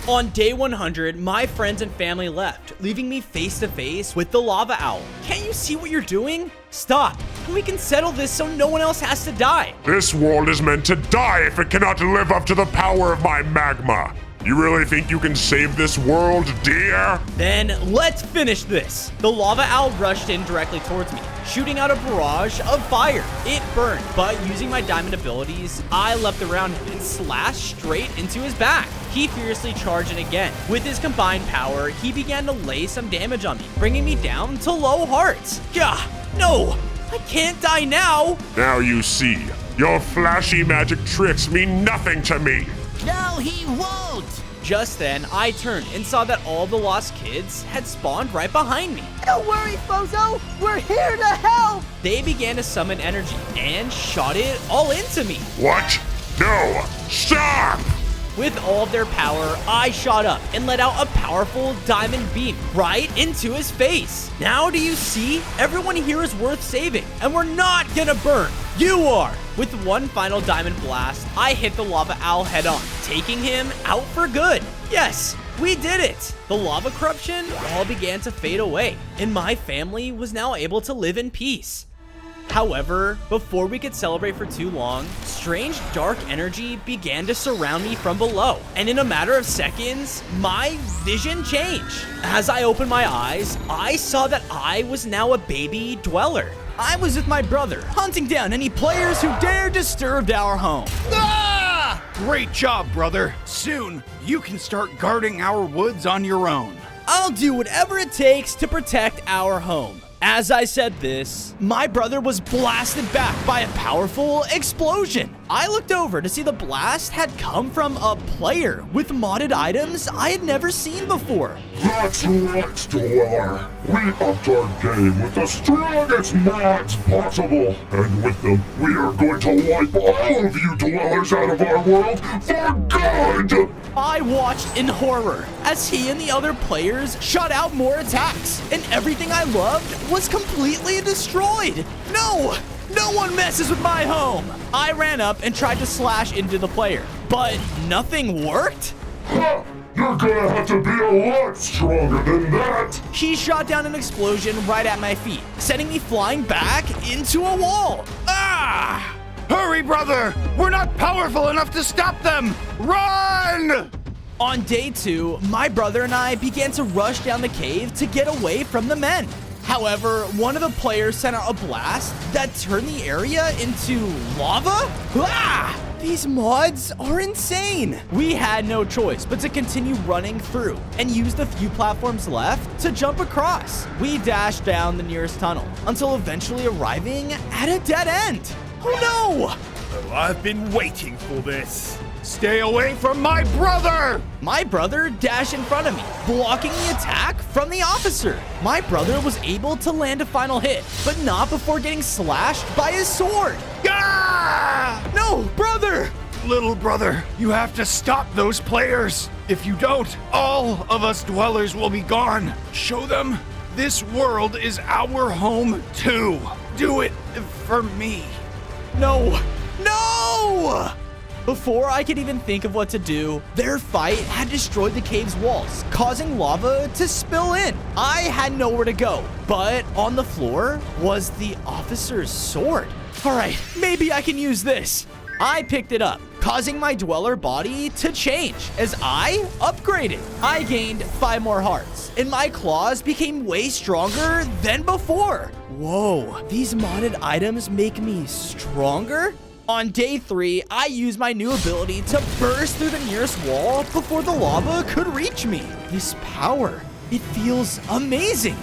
On day 100, my friends and family left, leaving me face to face with the Lava Owl. Can't you see what you're doing? Stop. We can settle this so no one else has to die. This world is meant to die if it cannot live up to the power of my magma. You really think you can save this world, dear? Then let's finish this. The Lava Owl rushed in directly towards me, shooting out a barrage of fire. It burned, but using my diamond abilities, I leapt around him and slashed straight into his back. He fiercely charged in again. With his combined power, he began to lay some damage on me, bringing me down to low hearts. Gah, no, I can't die now. Now you see, your flashy magic tricks mean nothing to me. No, he won't! Just then, I turned and saw that all the lost kids had spawned right behind me. Don't worry, Bozo! We're here to help! They began to summon energy and shot it all into me. What? No! Stop! With all of their power, I shot up and let out a powerful diamond beam right into his face. Now do you see? Everyone here is worth saving, and we're not gonna burn. You are! With one final diamond blast, I hit the Lava Owl head on, taking him out for good. Yes, we did it! The lava corruption all began to fade away, and my family was now able to live in peace. However, before we could celebrate for too long, strange dark energy began to surround me from below, and in a matter of seconds, my vision changed. As I opened my eyes, I saw that I was now a baby dweller. I was with my brother, hunting down any players who dare disturb our home. Ah! Great job, brother. Soon, you can start guarding our woods on your own. I'll do whatever it takes to protect our home. As I said this, my brother was blasted back by a powerful explosion. I looked over to see the blast had come from a player with modded items I had never seen before. That's right, Dweller. We upped our game with the strongest mods possible. And with them, we are going to wipe all of you Dwellers out of our world for good! I watched in horror as he and the other players shot out more attacks, and everything I loved was completely destroyed. No! No one messes with my home! I ran up and tried to slash into the player, but nothing worked? Huh! You're gonna have to be a lot stronger than that! He shot down an explosion right at my feet, sending me flying back into a wall. Ah! Hurry, brother! We're not powerful enough to stop them! Run! On day 2, my brother and I began to rush down the cave to get away from the men. However, one of the players sent out a blast that turned the area into lava? Ah! These mods are insane. We had no choice but to continue running through and use the few platforms left to jump across. We dashed down the nearest tunnel until eventually arriving at a dead end. Oh no! Oh, I've been waiting for this. Stay away from my brother! My brother dashed in front of me, blocking the attack from the officer. My brother was able to land a final hit, but not before getting slashed by his sword. Ah! No, brother! Little brother, you have to stop those players. If you don't, all of us Dwellers will be gone. Show them this world is our home too. Do it for me. No! No! Before I could even think of what to do, their fight had destroyed the cave's walls, causing lava to spill in. I had nowhere to go, but on the floor was the officer's sword. All right, maybe I can use this. I picked it up, causing my Dweller body to change as I upgraded. I gained 5 more hearts, and my claws became way stronger than before. Whoa, these modded items make me stronger? On day 3, I used my new ability to burst through the nearest wall before the lava could reach me. This power, it feels amazing.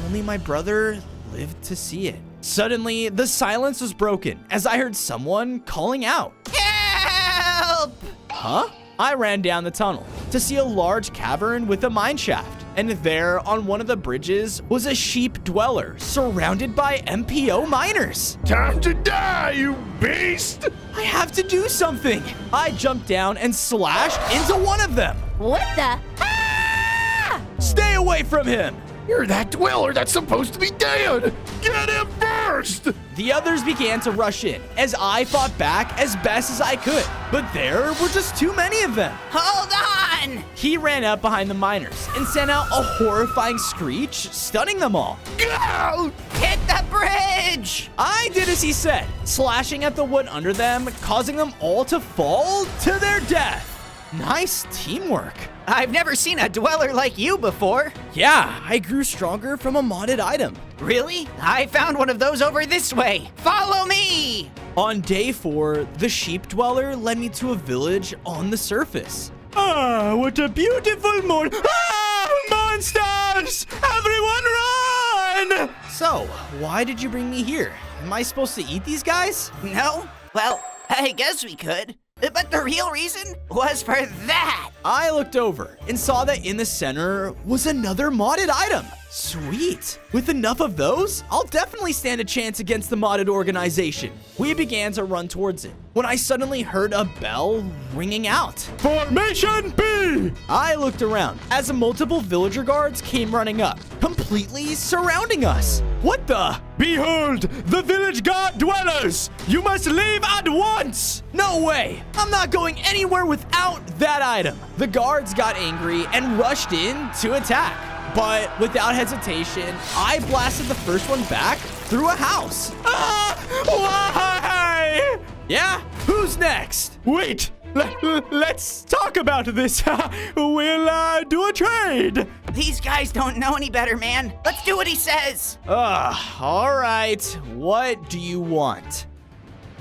Only my brother lived to see it. Suddenly, the silence was broken as I heard someone calling out. Help! Huh? I ran down the tunnel to see a large cavern with a mine shaft. And there, on one of the bridges, was a sheep dweller surrounded by MPO miners. Time to die, you beast! I have to do something. I jumped down and slashed into one of them. What the? Ah! Stay away from him. You're that Dweller that's supposed to be dead! Get him first! The others began to rush in as I fought back as best as I could, but there were just too many of them. Hold on! He ran up behind the miners and sent out a horrifying screech, stunning them all. Go! Hit the bridge! I did as he said, slashing at the wood under them, causing them all to fall to their death. Nice teamwork. I've never seen a Dweller like you before. Yeah, I grew stronger from a modded item. Really? I found one of those over this way. Follow me! On day 4, the sheep dweller led me to a village on the surface. Ah, what a beautiful morning. Ah, monsters! Everyone run! So, why did you bring me here? Am I supposed to eat these guys? No? Well, I guess we could. But the real reason was for that. I looked over and saw that in the center was another modded item. Sweet. With enough of those, I'll definitely stand a chance against the modded organization. We began to run towards it when I suddenly heard a bell ringing out. Formation B! I looked around as multiple villager guards came running up, completely surrounding us. What the? Behold, the village guard dwellers! You must leave at once! No way! I'm not going anywhere without that item. The guards got angry and rushed in to attack. But without hesitation, I blasted the first one back through a house. Ah! Why? Yeah? Who's next? Wait! Let's talk about this. We'll do a trade. These guys don't know any better, man. Let's do what he says. All right. What do you want?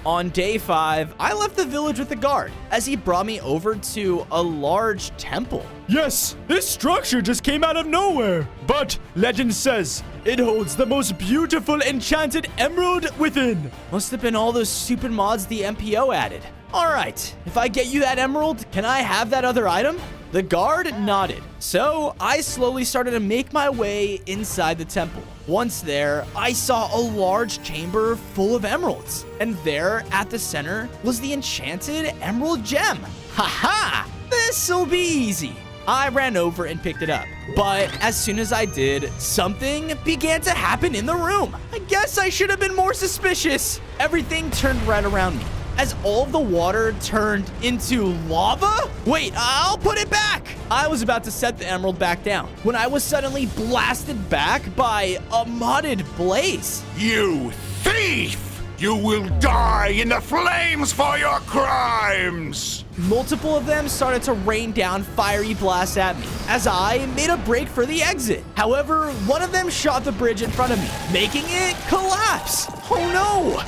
On day 5, I left the village with the guard as he brought me over to a large temple. Yes, this structure just came out of nowhere. But legend says it holds the most beautiful enchanted emerald within. Must have been all those stupid mods the MPO added. All right, if I get you that emerald, can I have that other item? The guard nodded. So I slowly started to make my way inside the temple. Once there, I saw a large chamber full of emeralds. And there at the center was the enchanted emerald gem. Haha, this'll be easy. I ran over and picked it up. But as soon as I did, something began to happen in the room. I guess I should have been more suspicious. Everything turned red around me as all of the water turned into lava? Wait, I'll put it back. I was about to set the emerald back down when I was suddenly blasted back by a modded blaze. You thief! You will die in the flames for your crimes! Multiple of them started to rain down fiery blasts at me as I made a break for the exit. However, one of them shot the bridge in front of me, making it collapse. Oh no!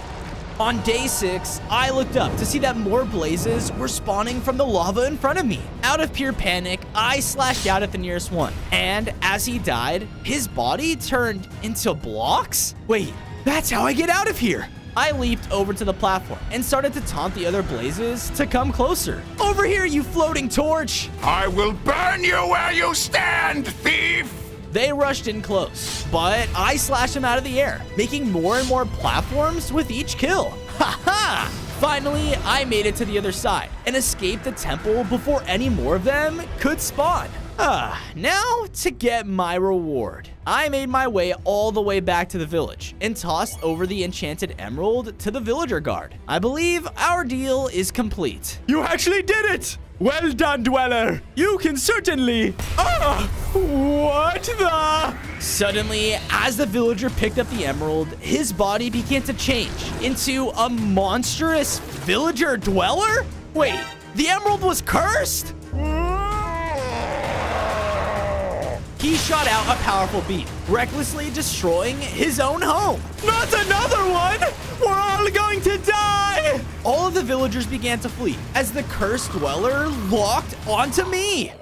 On day 6, I looked up to see that more blazes were spawning from the lava in front of me. Out of pure panic, I slashed out at the nearest one. And as he died, his body turned into blocks? Wait, that's how I get out of here. I leaped over to the platform and started to taunt the other blazes to come closer. Over here, you floating torch! I will burn you where you stand, thief! They rushed in close, but I slashed them out of the air, making more and more platforms with each kill. Ha ha! Finally, I made it to the other side and escaped the temple before any more of them could spawn. Now to get my reward. I made my way all the way back to the village and tossed over the enchanted emerald to the villager guard. I believe our deal is complete. You actually did it! Well done, Dweller. You can certainly... what the... Suddenly, as the villager picked up the emerald, his body began to change into a monstrous villager dweller? Wait, the emerald was cursed? He shot out a powerful beam, recklessly destroying his own home. Not another one! We're all going to die! All of the villagers began to flee as the cursed dweller locked onto me.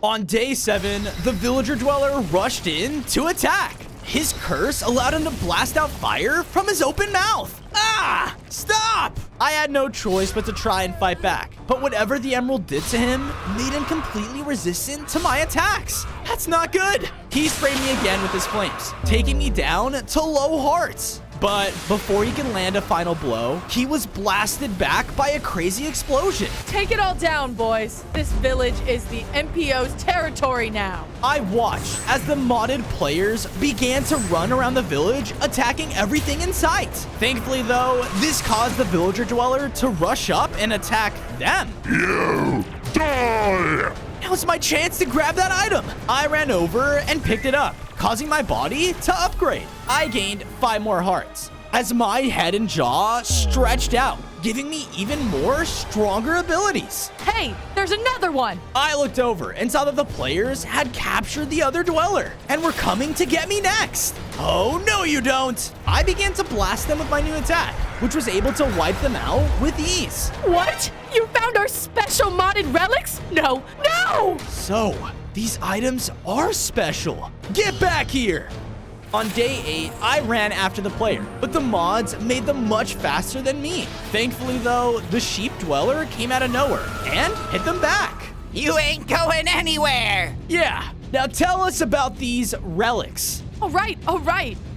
On day 7, the villager dweller rushed in to attack. His curse allowed him to blast out fire from his open mouth. Ah! Stop! I had no choice but to try and fight back. But whatever the emerald did to him made him completely resistant to my attacks. That's not good. He sprayed me again with his flames, taking me down to low hearts. But before he could land a final blow, he was blasted back by a crazy explosion. Take it all down, boys. This village is the MPO's territory now. I watched as the modded players began to run around the village, attacking everything in sight. Thankfully, though, this caused the villager dweller to rush up and attack them. You die! Now's my chance to grab that item. I ran over and picked it up, causing my body to upgrade. I gained 5 more hearts as my head and jaw stretched out, giving me even more stronger abilities. Hey, there's another one. I looked over and saw that the players had captured the other dweller and were coming to get me next. Oh, no you don't. I began to blast them with my new attack, which was able to wipe them out with ease. What? You found our special modded relics? No, no! So, these items are special. Get back here! On day 8, I ran after the player, but the mods made them much faster than me. Thankfully, though, the sheep dweller came out of nowhere and hit them back. You ain't going anywhere! Yeah, now tell us about these relics. All right.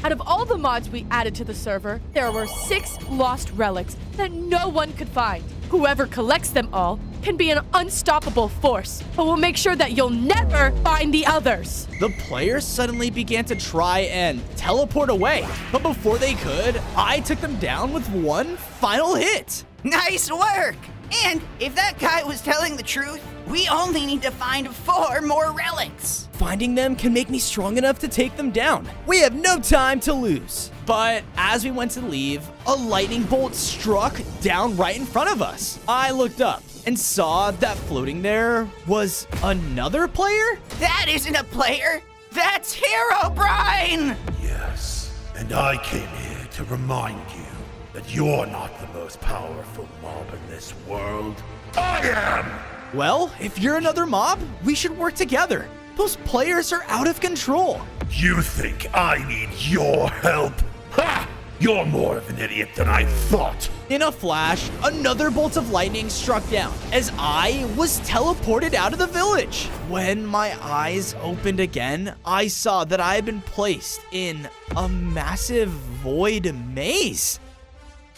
Out of all the mods we added to the server, there were 6 lost relics that no one could find. Whoever collects them all can be an unstoppable force, but we'll make sure that you'll never find the others. The players suddenly began to try and teleport away, but before they could, I took them down with one final hit. Nice work! And if that guy was telling the truth, we only need to find 4 more relics. Finding them can make me strong enough to take them down. We have no time to lose. But as we went to leave, a lightning bolt struck down right in front of us. I looked up and saw that floating there was another player? That isn't a player. That's Herobrine! Yes, and I came here to remind you that you're not the most powerful mob in this world. I am! Well, if you're another mob, we should work together. Those players are out of control. You think I need your help? Ha! You're more of an idiot than I thought. In a flash, another bolt of lightning struck down as I was teleported out of the village. When my eyes opened again, I saw that I had been placed in a massive void maze.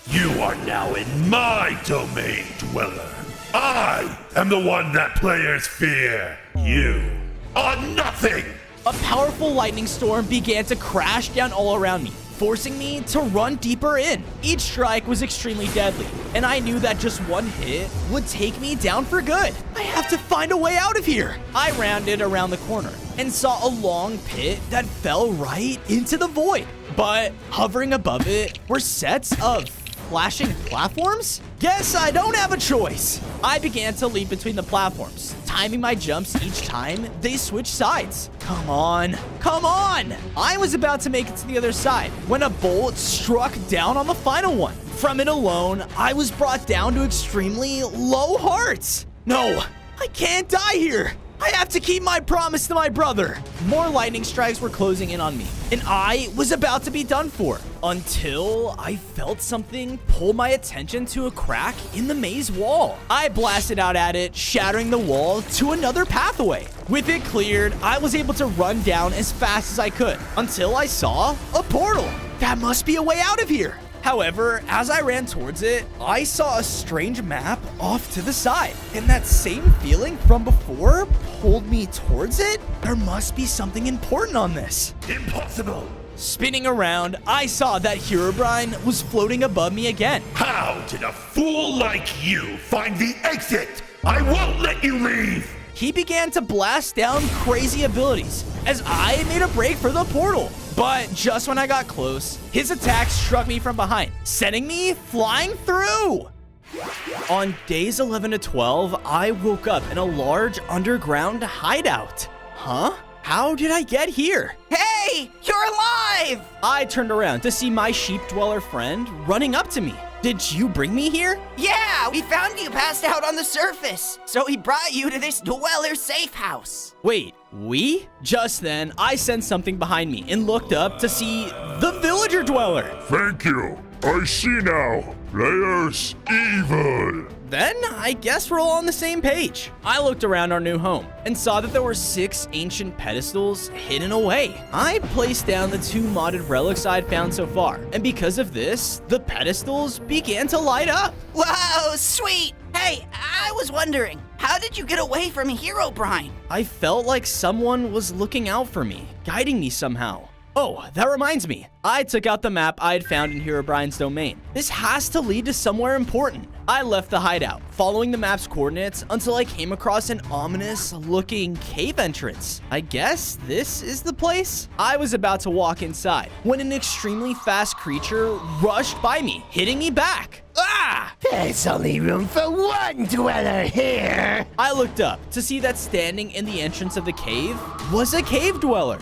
You are now in my domain, Dweller. I am the one that players fear. You are nothing. A powerful lightning storm began to crash down all around me, forcing me to run deeper in. Each strike was extremely deadly, and I knew that just one hit would take me down for good. I have to find a way out of here. I rounded around the corner and saw a long pit that fell right into the void. But hovering above it were sets of flashing platforms? Guess I don't have a choice. I began to leap between the platforms, timing my jumps each time they switched sides. Come on, come on! I was about to make it to the other side when a bolt struck down on the final one. From it alone, I was brought down to extremely low hearts. No, I can't die here. I have to keep my promise to my brother. More lightning strikes were closing in on me, and I was about to be done for until I felt something pull my attention to a crack in the maze wall. I blasted out at it, shattering the wall to another pathway. With it cleared, I was able to run down as fast as I could until I saw a portal. That must be a way out of here. However, as I ran towards it, I saw a strange map off to the side, and that same feeling from before pulled me towards it. There must be something important on this. Impossible! Spinning around, I saw that Herobrine was floating above me again. How did a fool like you find the exit? I won't let you leave! He began to blast down crazy abilities as I made a break for the portal. But just when I got close, his attack struck me from behind, sending me flying through. On days 11 to 12, I woke up in a large underground hideout. Huh? How did I get here? Hey, you're alive! I turned around to see my sheep dweller friend running up to me. Did you bring me here? Yeah, we found you passed out on the surface. So we brought you to this dweller safe house. Wait, we? Just then, I sensed something behind me and looked up to see the villager dweller. Thank you. I see now. Players evil. Then I guess we're all on the same page. I looked around our new home and saw that there were 6 ancient pedestals hidden away. I placed down the 2 modded relics I'd found so far, and because of this, the pedestals began to light up. Whoa, sweet! Hey, I was wondering, how did you get away from Herobrine? I felt like someone was looking out for me, guiding me somehow. Oh, that reminds me. I took out the map I had found in Herobrine's domain. This has to lead to somewhere important. I left the hideout, following the map's coordinates until I came across an ominous-looking cave entrance. I guess this is the place? I was about to walk inside when an extremely fast creature rushed by me, hitting me back. Ah! There's only room for one dweller here. I looked up to see that standing in the entrance of the cave was a cave dweller.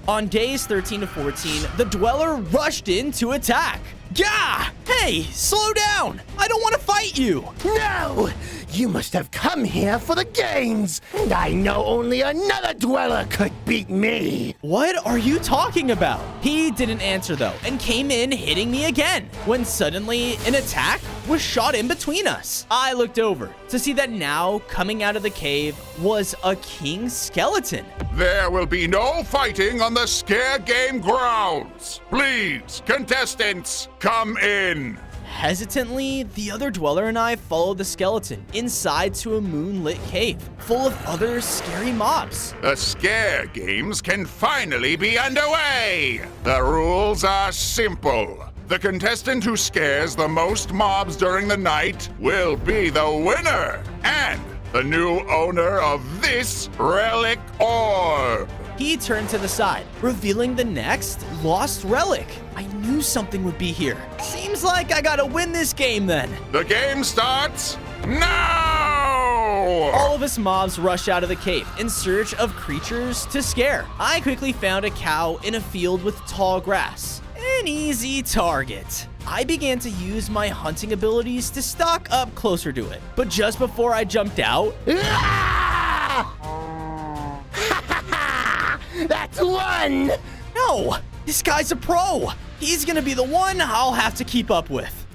On days 13 to 14, the dweller rushed in to attack. Gah! Hey, slow down! I don't want to fight you! No! You must have come here for the gains, and I know only another dweller could beat me. What are you talking about? He didn't answer though, and came in hitting me again, when suddenly an attack was shot in between us. I looked over to see that now coming out of the cave was a king skeleton. There will be no fighting on the Scare Game grounds. Please, contestants, come in. Hesitantly, the other dweller and I followed the skeleton inside to a moonlit cave full of other scary mobs. The Scare Games can finally be underway. The rules are simple. The contestant who scares the most mobs during the night will be the winner and the new owner of this relic orb. He turned to the side, revealing the next lost relic. I knew something would be here. Seems like I gotta win this game then. The game starts now! All of us mobs rush out of the cave in search of creatures to scare. I quickly found a cow in a field with tall grass. An easy target. I began to use my hunting abilities to stalk up closer to it. But just before I jumped out, That's one! no, this guy's a pro. He's gonna be the one I'll have to keep up with.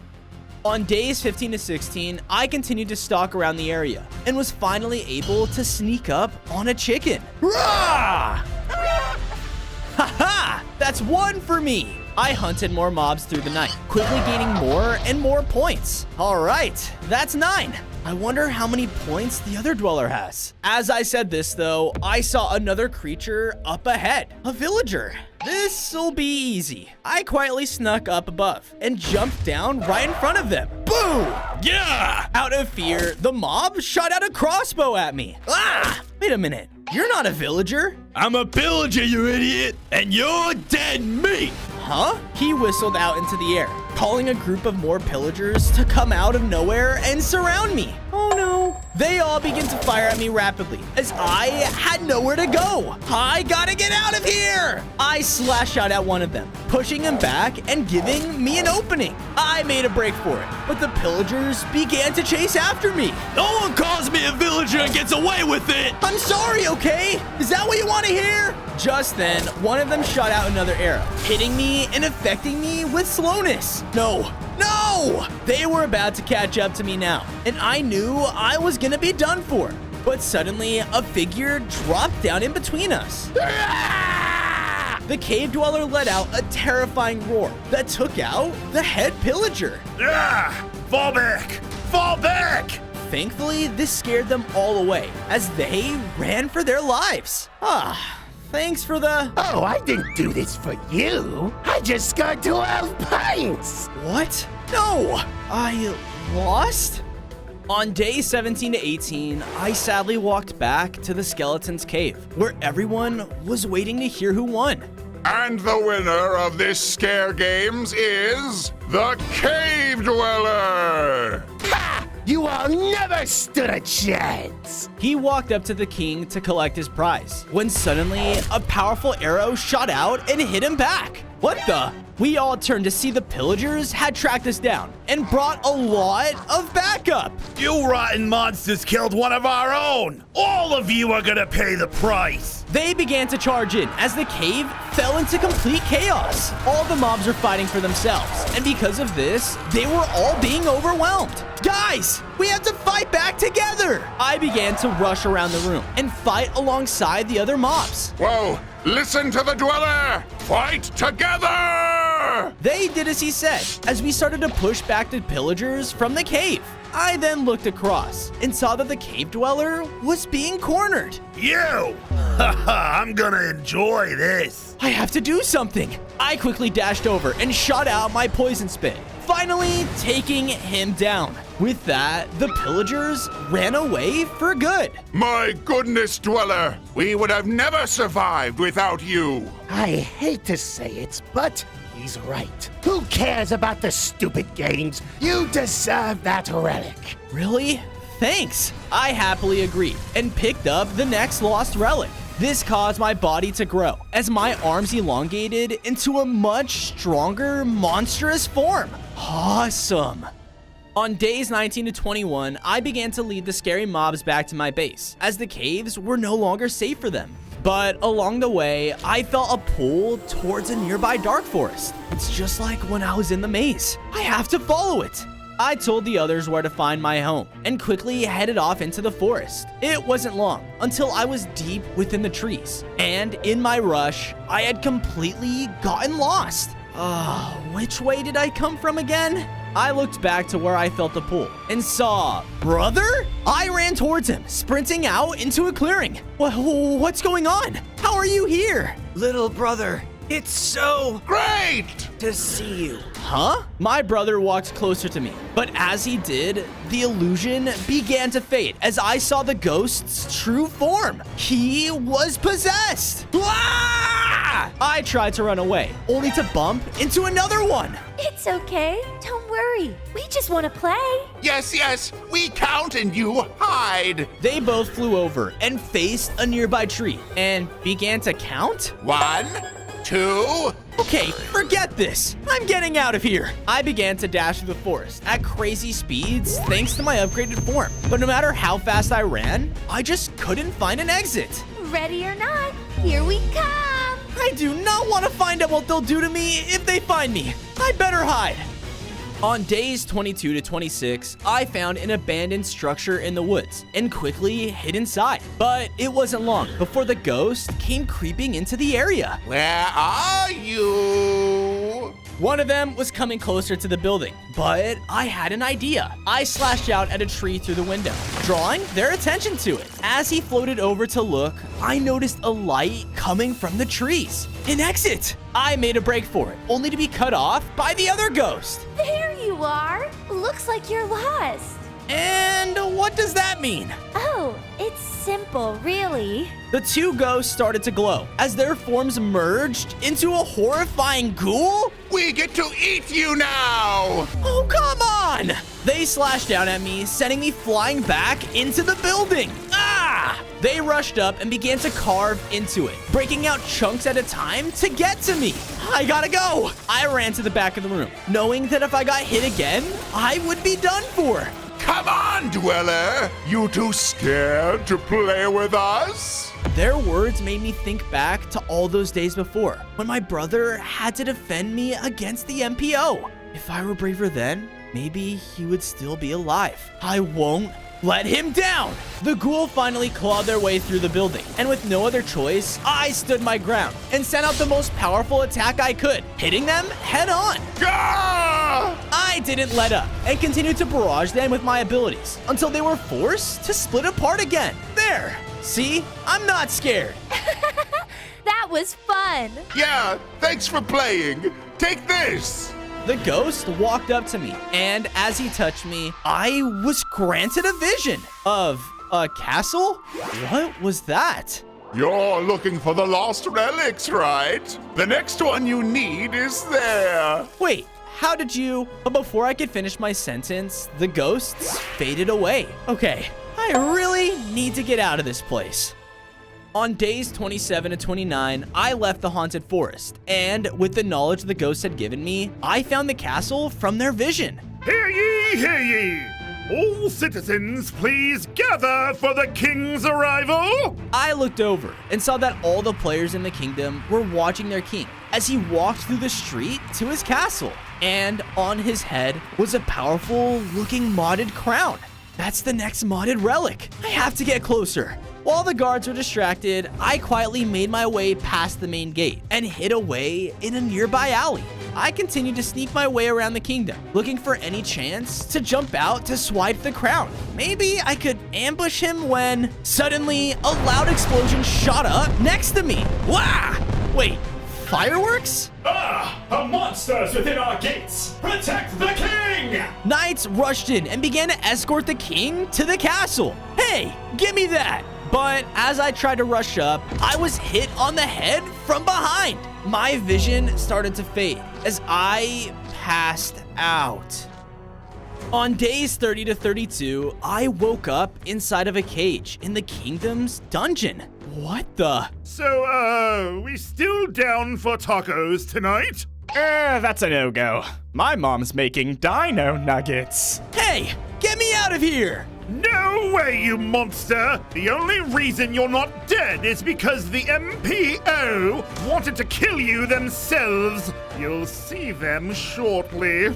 On days 15 to 16, I continued to stalk around the area and was finally able to sneak up on a chicken. Rah! Haha! That's one for me! I hunted more mobs through the night, quickly gaining more and more points. All right, that's 9. I wonder how many points the other dweller has. As I said this, though, I saw another creature up ahead, a villager. This'll be easy. I quietly snuck up above and jumped down right in front of them. Boom! Yeah! Out of fear, the mob shot out a crossbow at me. Ah! Wait a minute. You're not a villager. I'm a pillager, you idiot, and you're dead meat. Huh? He whistled out into the air, calling a group of more pillagers to come out of nowhere and surround me. Oh no. They all began to fire at me rapidly as I had nowhere to go. I gotta get out of here! I slashed out at one of them, pushing him back and giving me an opening. I made a break for it, but the pillagers began to chase after me. No one calls me a villager and gets away with it. I'm sorry, okay? Is that what you want to hear? Just then, one of them shot out another arrow, hitting me and affecting me with slowness. No! They were about to catch up to me now, and I knew I was gonna be done for. But suddenly, a figure dropped down in between us. The cave dweller let out a terrifying roar that took out the head pillager. Fall back! Fall back! Thankfully, this scared them all away as they ran for their lives. Thanks for the... Oh, I didn't do this for you. I just scored 12 points. What? No! I lost? On day 17 to 18, I sadly walked back to the skeleton's cave, where everyone was waiting to hear who won. And the winner of this scare games is the Cave Dweller! Ha! You all never stood a chance! He walked up to the king to collect his prize, when suddenly a powerful arrow shot out and hit him back. What the? We all turned to see the pillagers had tracked us down and brought a lot of backup. You rotten monsters killed one of our own! All of you are gonna pay the price! They began to charge in as the cave fell into complete chaos. All the mobs were fighting for themselves, and because of this, they were all being overwhelmed. Guys, we have to fight back together! I began to rush around the room and fight alongside the other mobs. Whoa! Listen to the dweller! Fight together! They did as he said, as we started to push back the pillagers from the cave. I then looked across and saw that the cave dweller was being cornered. You! Haha, I'm gonna enjoy this. I have to do something. I quickly dashed over and shot out my poison spit, finally taking him down. With that, the pillagers ran away for good. My goodness, Dweller! We would have never survived without you! I hate to say it, but he's right. Who cares about the stupid games? You deserve that relic. Really? Thanks. I happily agreed and picked up the next lost relic. This caused my body to grow as my arms elongated into a much stronger, monstrous form. Awesome. On days 19 to 21, I began to lead the scary mobs back to my base, as the caves were no longer safe for them. But along the way, I felt a pull towards a nearby dark forest. It's just like when I was in the maze. I have to follow it. I told the others where to find my home and quickly headed off into the forest. It wasn't long until I was deep within the trees, and in my rush, I had completely gotten lost. Which way did I come from again? I looked back to where I felt the pull and saw brother? I ran towards him, sprinting out into a clearing. What's going on? How are you here? Little brother, it's so great to see you. Huh? My brother walked closer to me, but as he did, the illusion began to fade as I saw the ghost's true form. He was possessed. Ah! I tried to run away, only to bump into another one. It's okay. Don't worry. We just want to play. Yes, we count and you hide. They both flew over and faced a nearby tree and began to count. 1, 2, Okay, forget this. I'm getting out of here. I began to dash through the forest at crazy speeds thanks to my upgraded form. But no matter how fast I ran, I just couldn't find an exit. Ready or not, here we come. I do not want to find out what they'll do to me if they find me. I better hide. On days 22 to 26, I found an abandoned structure in the woods and quickly hid inside. But it wasn't long before the ghost came creeping into the area. Where are you? One of them was coming closer to the building, but I had an idea. I slashed out at a tree through the window, drawing their attention to it. As he floated over to look, I noticed a light coming from the trees. An exit! I made a break for it, only to be cut off by the other ghost. There you are. Looks like you're lost. And what does that mean? Oh, it's simple, really. The two ghosts started to glow as their forms merged into a horrifying ghoul. We get to eat you now! Oh, come on! They slashed down at me, sending me flying back into the building. Ah! They rushed up and began to carve into it, breaking out chunks at a time to get to me. I gotta go! I ran to the back of the room, knowing that if I got hit again, I would be done for. Come on, Dweller! You too scared to play with us? Their words made me think back to all those days before, when my brother had to defend me against the MPO. If I were braver then, maybe he would still be alive. I won't let him down! The ghoul finally clawed their way through the building, and with no other choice, I stood my ground and sent out the most powerful attack I could, hitting them head on. Gah! I didn't let up and continued to barrage them with my abilities until they were forced to split apart again. There! See? I'm not scared. That was fun. Yeah, thanks for playing. Take this! The ghost walked up to me, and as he touched me, I was granted a vision of a castle? What was that? You're looking for the lost relics, right? The next one you need is there. Wait, how did you... But before I could finish my sentence, the ghosts faded away. Okay, I really need to get out of this place. On days 27 to 29, I left the haunted forest, and with the knowledge the ghosts had given me, I found the castle from their vision. Hear ye, hear ye! All citizens, please gather for the king's arrival! I looked over and saw that all the players in the kingdom were watching their king as he walked through the street to his castle, and on his head was a powerful looking modded crown. That's the next modded relic. I have to get closer. While the guards were distracted, I quietly made my way past the main gate and hid away in a nearby alley. I continued to sneak my way around the kingdom, looking for any chance to jump out to swipe the crown. Maybe I could ambush him when suddenly a loud explosion shot up next to me. Wah! Wait, fireworks? A monster's within our gates! Protect the king! Knights rushed in and began to escort the king to the castle. Hey, give me that! But as I tried to rush up, I was hit on the head from behind. My vision started to fade as I passed out. On days 30 to 32, I woke up inside of a cage in the kingdom's dungeon. What the? So, we still down for tacos tonight? That's a no-go. My mom's making dino nuggets. Hey, get me out of here! No way, you monster! The only reason you're not dead is because the MPO wanted to kill you themselves. You'll see them shortly.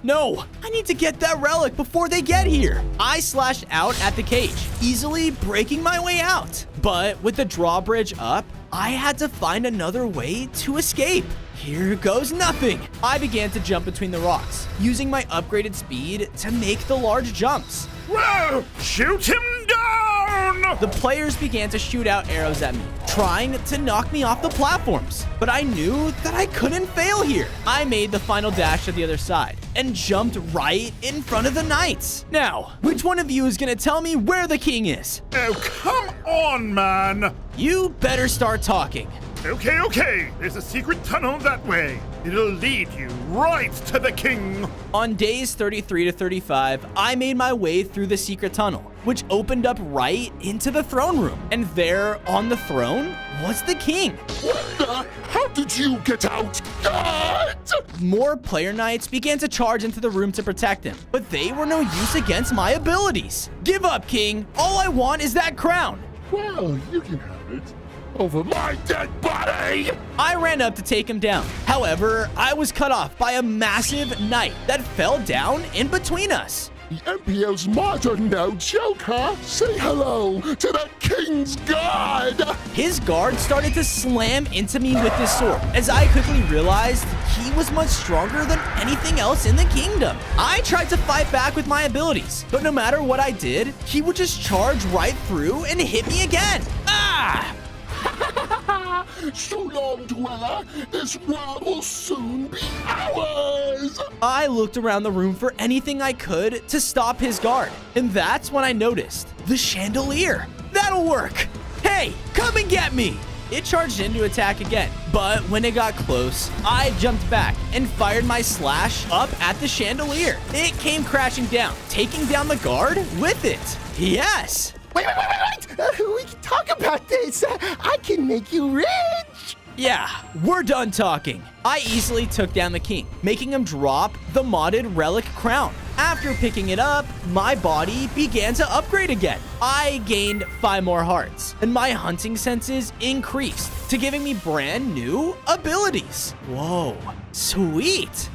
No, I need to get that relic before they get here. I slashed out at the cage, easily breaking my way out. But with the drawbridge up, I had to find another way to escape. Here goes nothing. I began to jump between the rocks, using my upgraded speed to make the large jumps. Whoa! Shoot him down! The players began to shoot out arrows at me, trying to knock me off the platforms. But I knew that I couldn't fail here. I made the final dash to the other side and jumped right in front of the knights. Now, which one of you is gonna tell me where the king is? Oh, come on, man! You better start talking. Okay. There's a secret tunnel that way. It'll lead you right to the king. On days 33 to 35, I made my way through the secret tunnel, which opened up right into the throne room. And there, on the throne, was the king. How did you get out? God! More player knights began to charge into the room to protect him, but they were no use against my abilities. Give up, king. All I want is that crown. Well, you can have it. Over my dead body! I ran up to take him down. However, I was cut off by a massive knight that fell down in between us. The MPO's modern now, Joker. Say hello to the King's Guard. His guard started to slam into me with his sword, as I quickly realized he was much stronger than anything else in the kingdom. I tried to fight back with my abilities, but no matter what I did, he would just charge right through and hit me again. Ah! So long, Dweller. This world will soon be ours. I looked around the room for anything I could to stop his guard, and that's when I noticed the chandelier. That'll work. Hey, come and get me. It charged in to attack again, but when it got close, I jumped back and fired my slash up at the chandelier. It came crashing down, taking down the guard with it. Yes. Wait. We can talk about this. I can make you rich. Yeah, we're done talking. I easily took down the king, making him drop the modded relic crown. After picking it up, my body began to upgrade again. I gained 5 more hearts, and my hunting senses increased to giving me brand new abilities. Whoa, sweet.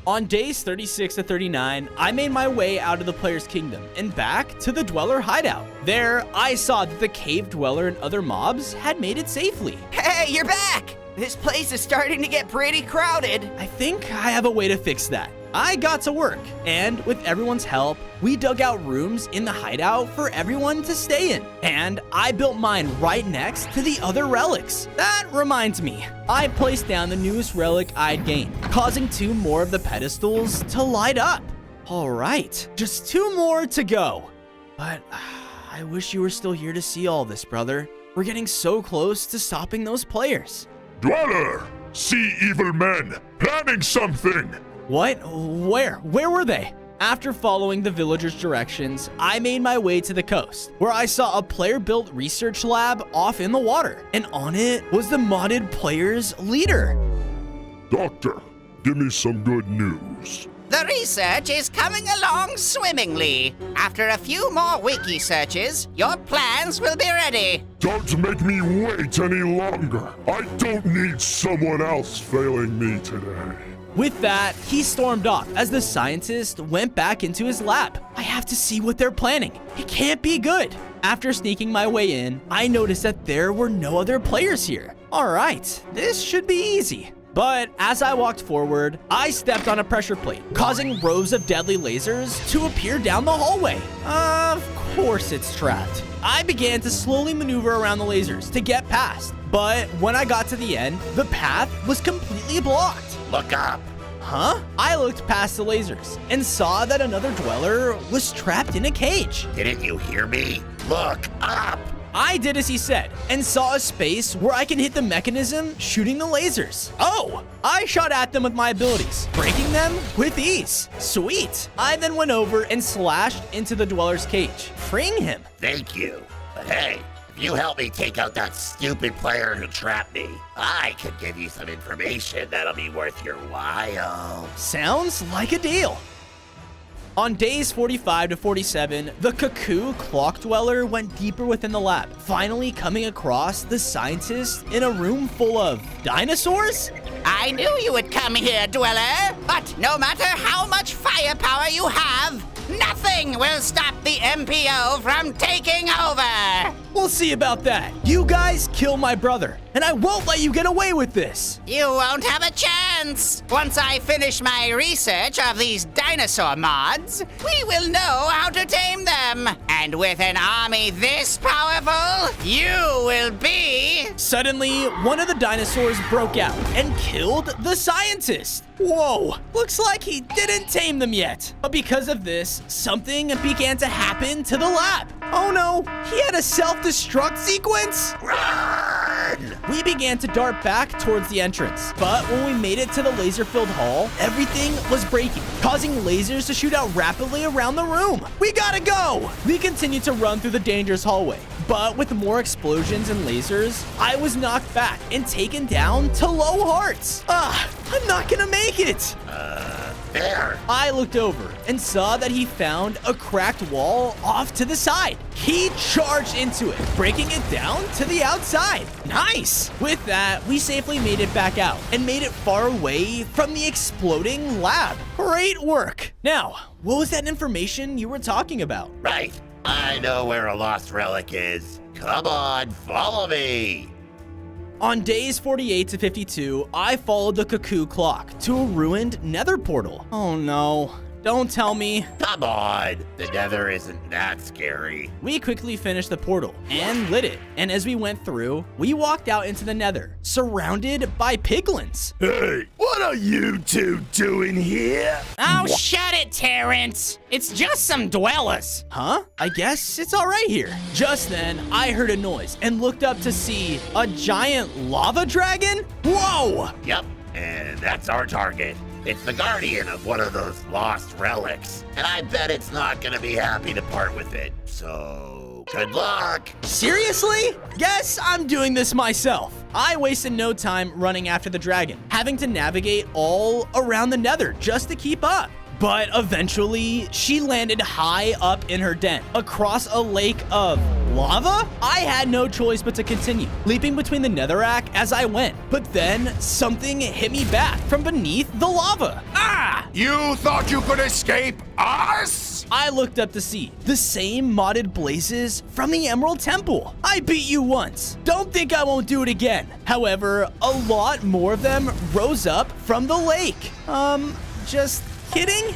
On days 36 to 39, I made my way out of the player's kingdom and back to the dweller hideout. There, I saw that the cave dweller and other mobs had made it safely. Hey, you're back! This place is starting to get pretty crowded. I think I have a way to fix that. I got to work, and with everyone's help, we dug out rooms in the hideout for everyone to stay in. And I built mine right next to the other relics. That reminds me, I placed down the newest relic I'd gained, causing 2 more of the pedestals to light up. All right, just 2 more to go. But I wish you were still here to see all this, brother. We're getting so close to stopping those players. Dweller, see evil men planning something. What? Where? Where were they? After following the villagers' directions, I made my way to the coast, where I saw a player-built research lab off in the water, and on it was the modded player's leader. Doctor, give me some good news. The research is coming along swimmingly. After a few more wiki searches, your plans will be ready. Don't make me wait any longer. I don't need someone else failing me today. With that, he stormed off as the scientist went back into his lab. I have to see what they're planning. It can't be good. After sneaking my way in, I noticed that there were no other players here. All right, this should be easy. But as I walked forward, I stepped on a pressure plate, causing rows of deadly lasers to appear down the hallway. Of course it's trapped. I began to slowly maneuver around the lasers to get past. But when I got to the end, the path was completely blocked. Look up. Huh? I looked past the lasers and saw that another dweller was trapped in a cage. Didn't you hear me? Look up. I did as he said and saw a space where I can hit the mechanism shooting the lasers. Oh, I shot at them with my abilities, breaking them with ease. Sweet. I then went over and slashed into the dweller's cage, freeing him. Thank you. But hey, if you help me take out that stupid player who trapped me, I could give you some information that'll be worth your while. Sounds like a deal. On days 45 to 47, the Cuckoo Clock Dweller went deeper within the lab, finally coming across the scientist in a room full of dinosaurs? I knew you would come here, Dweller, but no matter how much firepower you have, nothing will stop the MPO from taking over! We'll see about that. You guys kill my brother, and I won't let you get away with this. You won't have a chance. Once I finish my research of these dinosaur mods, we will know how to tame them. And with an army this powerful, you will be... Suddenly, one of the dinosaurs broke out and killed the scientist. Whoa, looks like he didn't tame them yet. But because of this, something began to happen to the lab. Oh no, he had a self-destruct sequence? Run! we began to dart back towards the entrance. But when we made it to the laser-filled hall, everything was breaking, causing lasers to shoot out rapidly around the room. We gotta go! We continued to run through the dangerous hallway. But with more explosions and lasers, I was knocked back and taken down to low hearts. I'm not gonna make it. There. I looked over and saw that he found a cracked wall off to the side. He charged into it, breaking it down to the outside. Nice! With that, we safely made it back out and made it far away from the exploding lab. Great work. Now, what was that information you were talking about? Right. I know where a lost relic is. Come on, follow me. On days 48 to 52, I followed the cuckoo clock to a ruined nether portal. Oh no. Don't tell me. Come on, the nether isn't that scary. We quickly finished the portal and lit it. And as we went through, we walked out into the nether, surrounded by piglins. Hey, what are you two doing here? Oh, shut it, Terrence. It's just some dwellers. Huh? I guess it's all right here. Just then, I heard a noise and looked up to see a giant lava dragon. Whoa! Yep, and that's our target. It's the guardian of one of those lost relics, and I bet it's not gonna be happy to part with it, so good luck. Seriously? Guess I'm doing this myself. I wasted no time running after the dragon, having to navigate all around the nether just to keep up. But eventually, she landed high up in her den, across a lake of lava? I had no choice but to continue, leaping between the netherrack as I went. But then, something hit me back from beneath the lava. Ah! You thought you could escape us? I looked up to see the same modded blazes from the Emerald Temple. I beat you once. Don't think I won't do it again. However, a lot more of them rose up from the lake. Just kidding?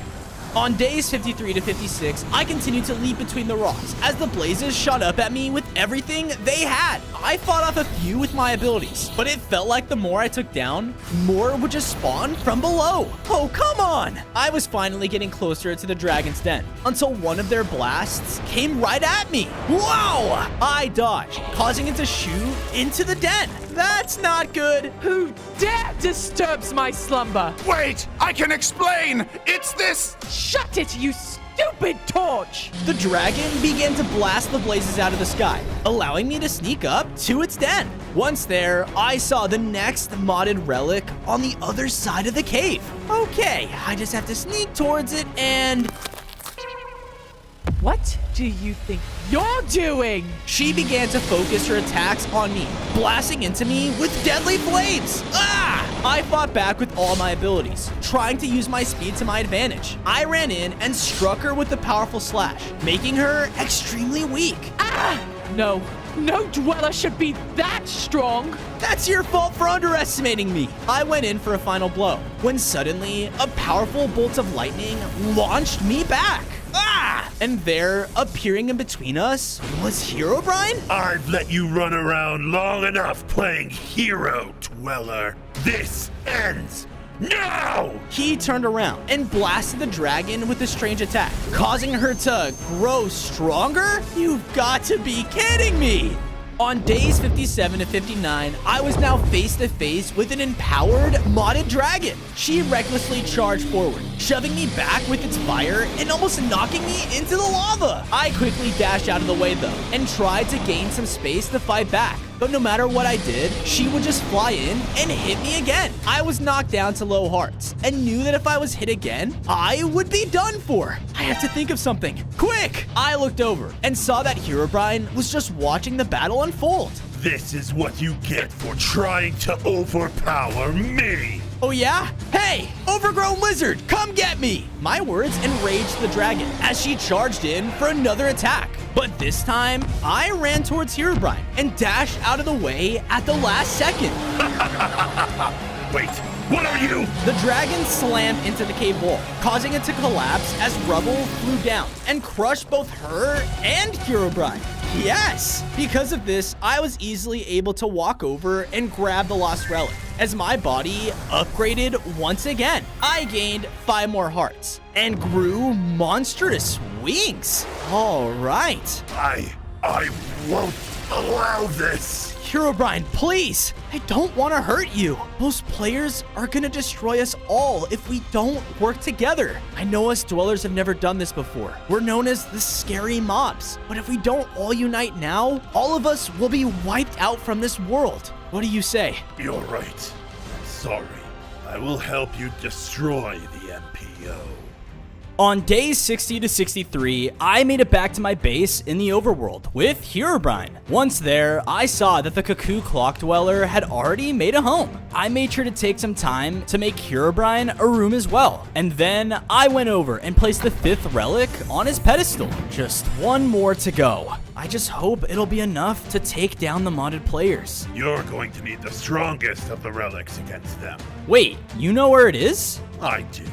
On days 53 to 56, I continued to leap between the rocks as the blazes shot up at me with everything they had. I fought off a few with my abilities, but it felt like the more I took down, more would just spawn from below. Oh, come on! I was finally getting closer to the dragon's den until one of their blasts came right at me. Wow! I dodged, causing it to shoot into the den. That's not good. Who dare disturbs my slumber? Wait, I can explain. It's this. Shut it, you stupid torch! The dragon began to blast the blazes out of the sky, allowing me to sneak up to its den. Once there, I saw the next modded relic on the other side of the cave. Okay, I just have to sneak towards it and... What do you think you're doing? She began to focus her attacks on me, blasting into me with deadly flames. Ah! I fought back with all my abilities, trying to use my speed to my advantage. I ran in and struck her with a powerful slash, making her extremely weak. Ah! No dweller should be that strong. That's your fault for underestimating me. I went in for a final blow, when suddenly a powerful bolt of lightning launched me back. Ah! And there, appearing in between us, was Herobrine? I've let you run around long enough playing hero, dweller. This ends now! He turned around and blasted the dragon with a strange attack, causing her to grow stronger? You've got to be kidding me! On days 57 to 59, I was now face to face with an empowered modded dragon. She recklessly charged forward, shoving me back with its fire and almost knocking me into the lava. I quickly dashed out of the way though and tried to gain some space to fight back. But no matter what I did, she would just fly in and hit me again. I was knocked down to low hearts and knew that if I was hit again, I would be done for. I have to think of something. Quick! I looked over and saw that Herobrine was just watching the battle unfold. This is what you get for trying to overpower me. Oh yeah? Hey, overgrown lizard, come get me! My words enraged the dragon as she charged in for another attack. But this time, I ran towards Herobrine and dashed out of the way at the last second. Wait, what are you? The dragon slammed into the cave wall, causing it to collapse as rubble flew down and crushed both her and Herobrine. Yes! Because of this, I was easily able to walk over and grab the lost relic. As my body upgraded once again, I gained 5 more hearts and grew monstrous wings. All right. I won't allow this. Herobrine, please! I don't want to hurt you. Those players are gonna destroy us all if we don't work together. I know us dwellers have never done this before. We're known as the scary mobs. But if we don't all unite now, all of us will be wiped out from this world. What do you say? You're right. I'm sorry. I will help you destroy the MPO. On days 60 to 63, I made it back to my base in the overworld with Herobrine. Once there, I saw that the Cuckoo Clock Dweller had already made a home. I made sure to take some time to make Herobrine a room as well. And then I went over and placed the 5th relic on his pedestal. Just one more to go. I just hope it'll be enough to take down the modded players. You're going to need the strongest of the relics against them. Wait, you know where it is? I do,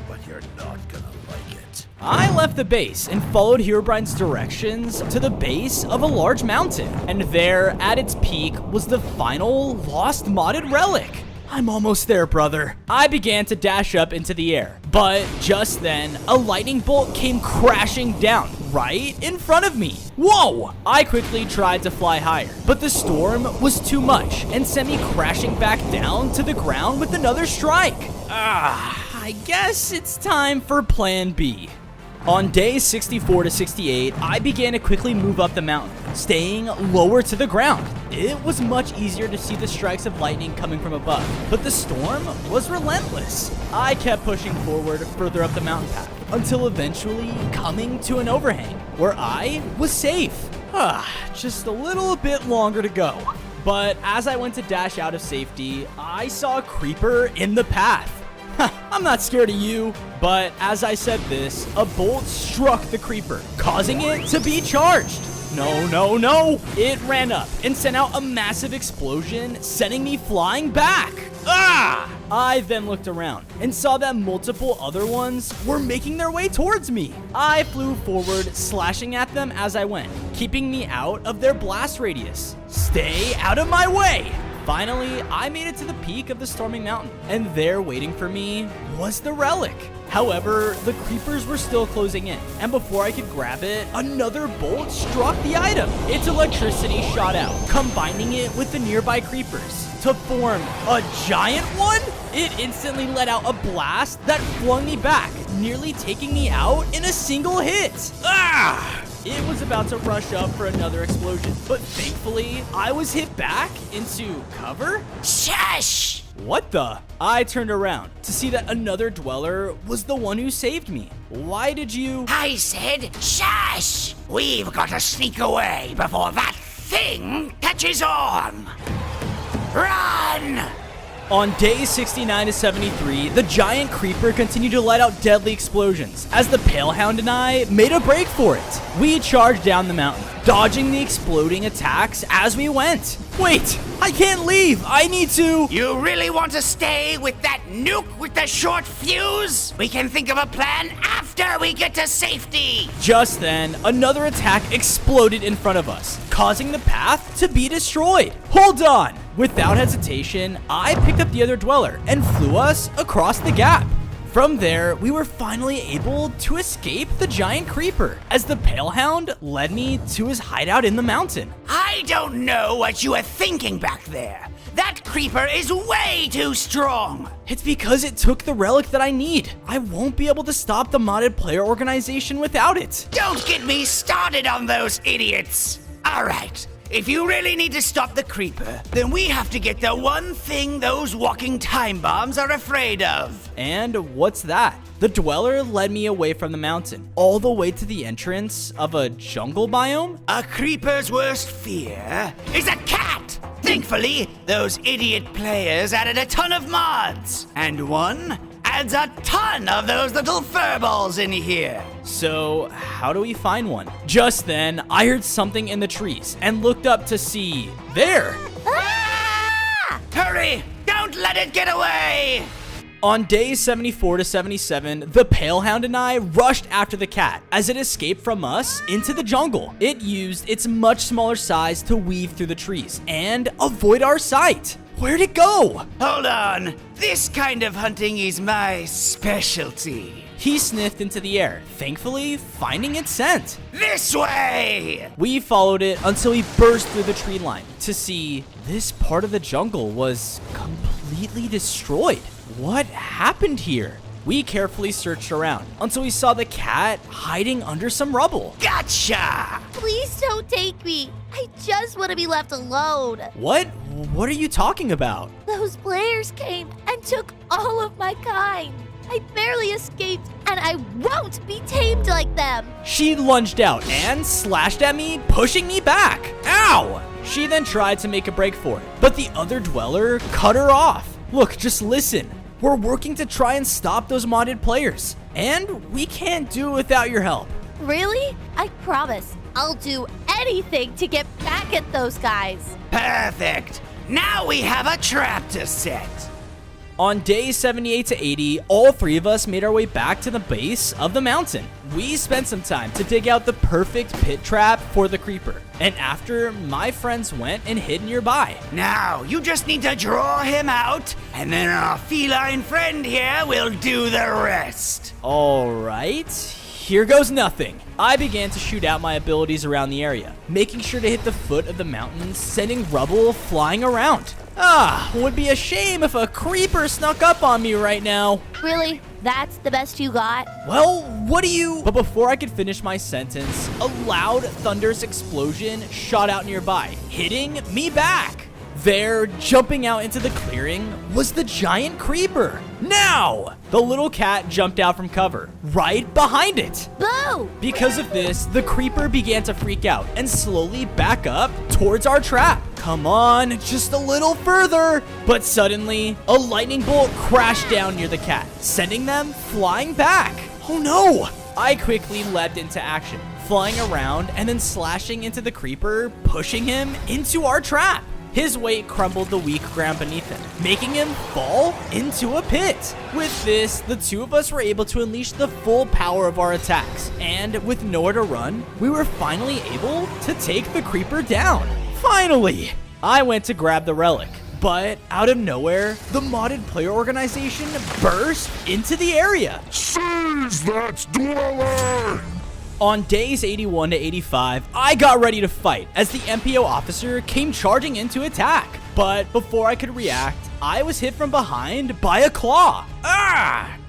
but you're not gonna like it. I left the base and followed Herobrine's directions to the base of a large mountain. And there, at its peak, was the final lost modded relic. I'm almost there, brother. I began to dash up into the air. But just then, a lightning bolt came crashing down right in front of me. Whoa! I quickly tried to fly higher, but the storm was too much and sent me crashing back down to the ground with another strike. I guess it's time for plan B. On days 64 to 68, I began to quickly move up the mountain, staying lower to the ground. It was much easier to see the strikes of lightning coming from above, but the storm was relentless. I kept pushing forward further up the mountain path, until eventually coming to an overhang, where I was safe. Just a little bit longer to go. But as I went to dash out of safety, I saw a creeper in the path. I'm not scared of you. But as I said this, a bolt struck the creeper, causing it to be charged. No. It ran up and sent out a massive explosion, sending me flying back. I then looked around and saw that multiple other ones were making their way towards me. I flew forward, slashing at them as I went, keeping me out of their blast radius. Stay out of my way! Finally, I made it to the peak of the storming mountain, and there waiting for me was the relic. However, the creepers were still closing in, and before I could grab it, another bolt struck the item. Its electricity shot out, combining it with the nearby creepers to form a giant one. It instantly let out a blast that flung me back, nearly taking me out in a single hit. It was about to rush up for another explosion, but thankfully, I was hit back into cover. Shush! What the? I turned around to see that another dweller was the one who saved me. Why did you? I said shush! We've got to sneak away before that thing catches on. Run! On days 69 to 73, the giant creeper continued to let out deadly explosions as the Palehound and I made a break for it. We charged down the mountain, dodging the exploding attacks as we went. Wait, I can't leave. I need to... You really want to stay with that nuke with the short fuse? We can think of a plan after we get to safety. Just then, another attack exploded in front of us, causing the path to be destroyed. Hold on. Without hesitation, I picked up the other dweller and flew us across the gap. From there, we were finally able to escape the giant creeper as the Palehound led me to his hideout in the mountain. I don't know what you were thinking back there. That creeper is way too strong. It's because it took the relic that I need. I won't be able to stop the modded player organization without it. Don't get me started on those idiots. All right. If you really need to stop the creeper, then we have to get the one thing those walking time bombs are afraid of. And what's that? The dweller led me away from the mountain, all the way to the entrance of a jungle biome? A creeper's worst fear is a cat! Thankfully, those idiot players added a ton of mods, and one adds a ton of those little furballs in here. So, how do we find one? Just then, I heard something in the trees and looked up to see... There! Hurry! Don't let it get away! On days 74 to 77, the Palehound and I rushed after the cat as it escaped from us into the jungle. It used its much smaller size to weave through the trees and avoid our sight. Where'd it go? Hold on. This kind of hunting is my specialty. he sniffed into the air, thankfully finding its scent. This way! We followed it until he burst through the tree line to see this part of the jungle was completely destroyed. What happened here? We carefully searched around until we saw the cat hiding under some rubble. Gotcha! Please don't take me. I just want to be left alone. What? What are you talking about? Those players came and took all of my kind. I barely escaped, and I won't be tamed like them. She lunged out and slashed at me, pushing me back. Ow! She then tried to make a break for it, but the other dweller cut her off. Look, just listen. We're working to try and stop those modded players, and we can't do it without your help. Really? I promise. I'll do anything to get back at those guys. Perfect. Now we have a trap to set. On days 78 to 80, all three of us made our way back to the base of the mountain. We spent some time to dig out the perfect pit trap for the creeper, and after, my friends went and hid nearby. Now, you just need to draw him out, and then our feline friend here will do the rest. Alright, here goes nothing. I began to shoot out my abilities around the area, making sure to hit the foot of the mountain, sending rubble flying around. Would be a shame if a creeper snuck up on me right now. Really? That's the best you got? Well, what do you... But before I could finish my sentence, a loud, thunderous explosion shot out nearby, hitting me back. There, jumping out into the clearing, was the giant creeper. Now! The little cat jumped out from cover, right behind it. Boo! Because of this, the creeper began to freak out and slowly back up towards our trap. Come on, just a little further. But suddenly, a lightning bolt crashed down near the cat, sending them flying back. Oh no! I quickly leapt into action, flying around and then slashing into the creeper, pushing him into our trap. His weight crumbled the weak ground beneath him, making him fall into a pit. With this, the two of us were able to unleash the full power of our attacks, and with nowhere to run, we were finally able to take the creeper down. Finally! I went to grab the relic, but out of nowhere, the modded player organization burst into the area. Seize that dweller! On days 81 to 85, I got ready to fight as the MPO officer came charging in to attack. But before I could react, I was hit from behind by a claw.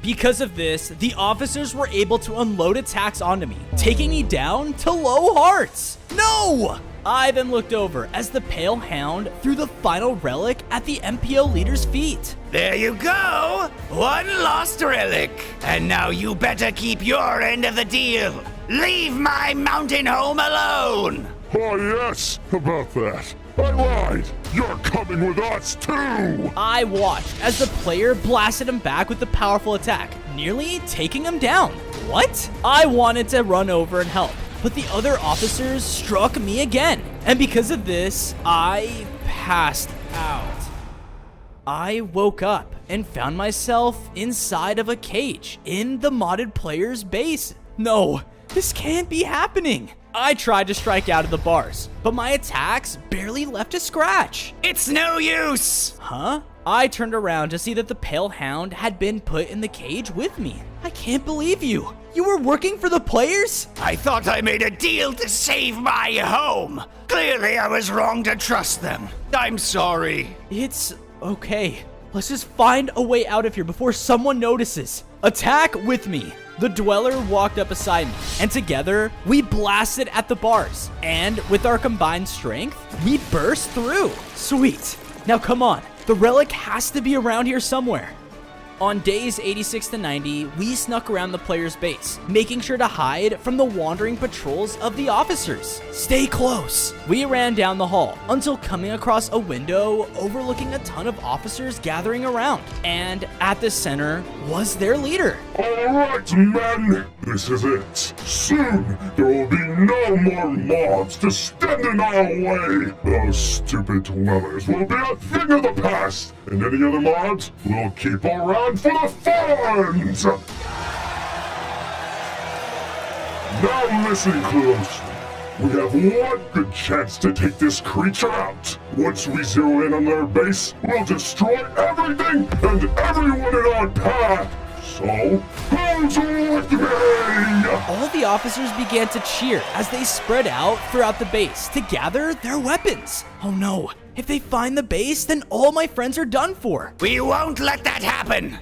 Because of this, the officers were able to unload attacks onto me, taking me down to low hearts. No! I then looked over as the Pale Hound threw the final relic at the MPO leader's feet. There you go! One lost relic. And now you better keep your end of the deal. Leave my mountain home alone! Oh yes, about that. I lied. You're coming with us too! I watched as the player blasted him back with a powerful attack, nearly taking him down. What? I wanted to run over and help, but the other officers struck me again. And because of this, I passed out. I woke up and found myself inside of a cage in the modded player's base. No, this can't be happening. I tried to strike out of the bars, but my attacks barely left a scratch. It's no use! Huh? I turned around to see that the Pale Hound had been put in the cage with me. I can't believe you. You were working for the players? I thought I made a deal to save my home. Clearly I was wrong to trust them. I'm sorry. It's okay. Let's just find a way out of here before someone notices. Attack with me. The dweller walked up beside me, and together, we blasted at the bars. And with our combined strength, we burst through. Sweet. Now come on. The relic has to be around here somewhere. On days 86 to 90, we snuck around the player's base, making sure to hide from the wandering patrols of the officers. Stay close. We ran down the hall until coming across a window overlooking a ton of officers gathering around. And at the center was their leader. Alright, men, this is it. Soon, there will be no more mobs to stand in our way. Those stupid dwellers will be a thing of the past, and any other mobs will keep around for the fun! Now listen close. We have one good chance to take this creature out. Once we zero in on their base, we'll destroy everything and everyone in our path. So, hurry! with me! All the officers began to cheer as they spread out throughout the base to gather their weapons. Oh no, if they find the base, then all my friends are done for. We won't let that happen.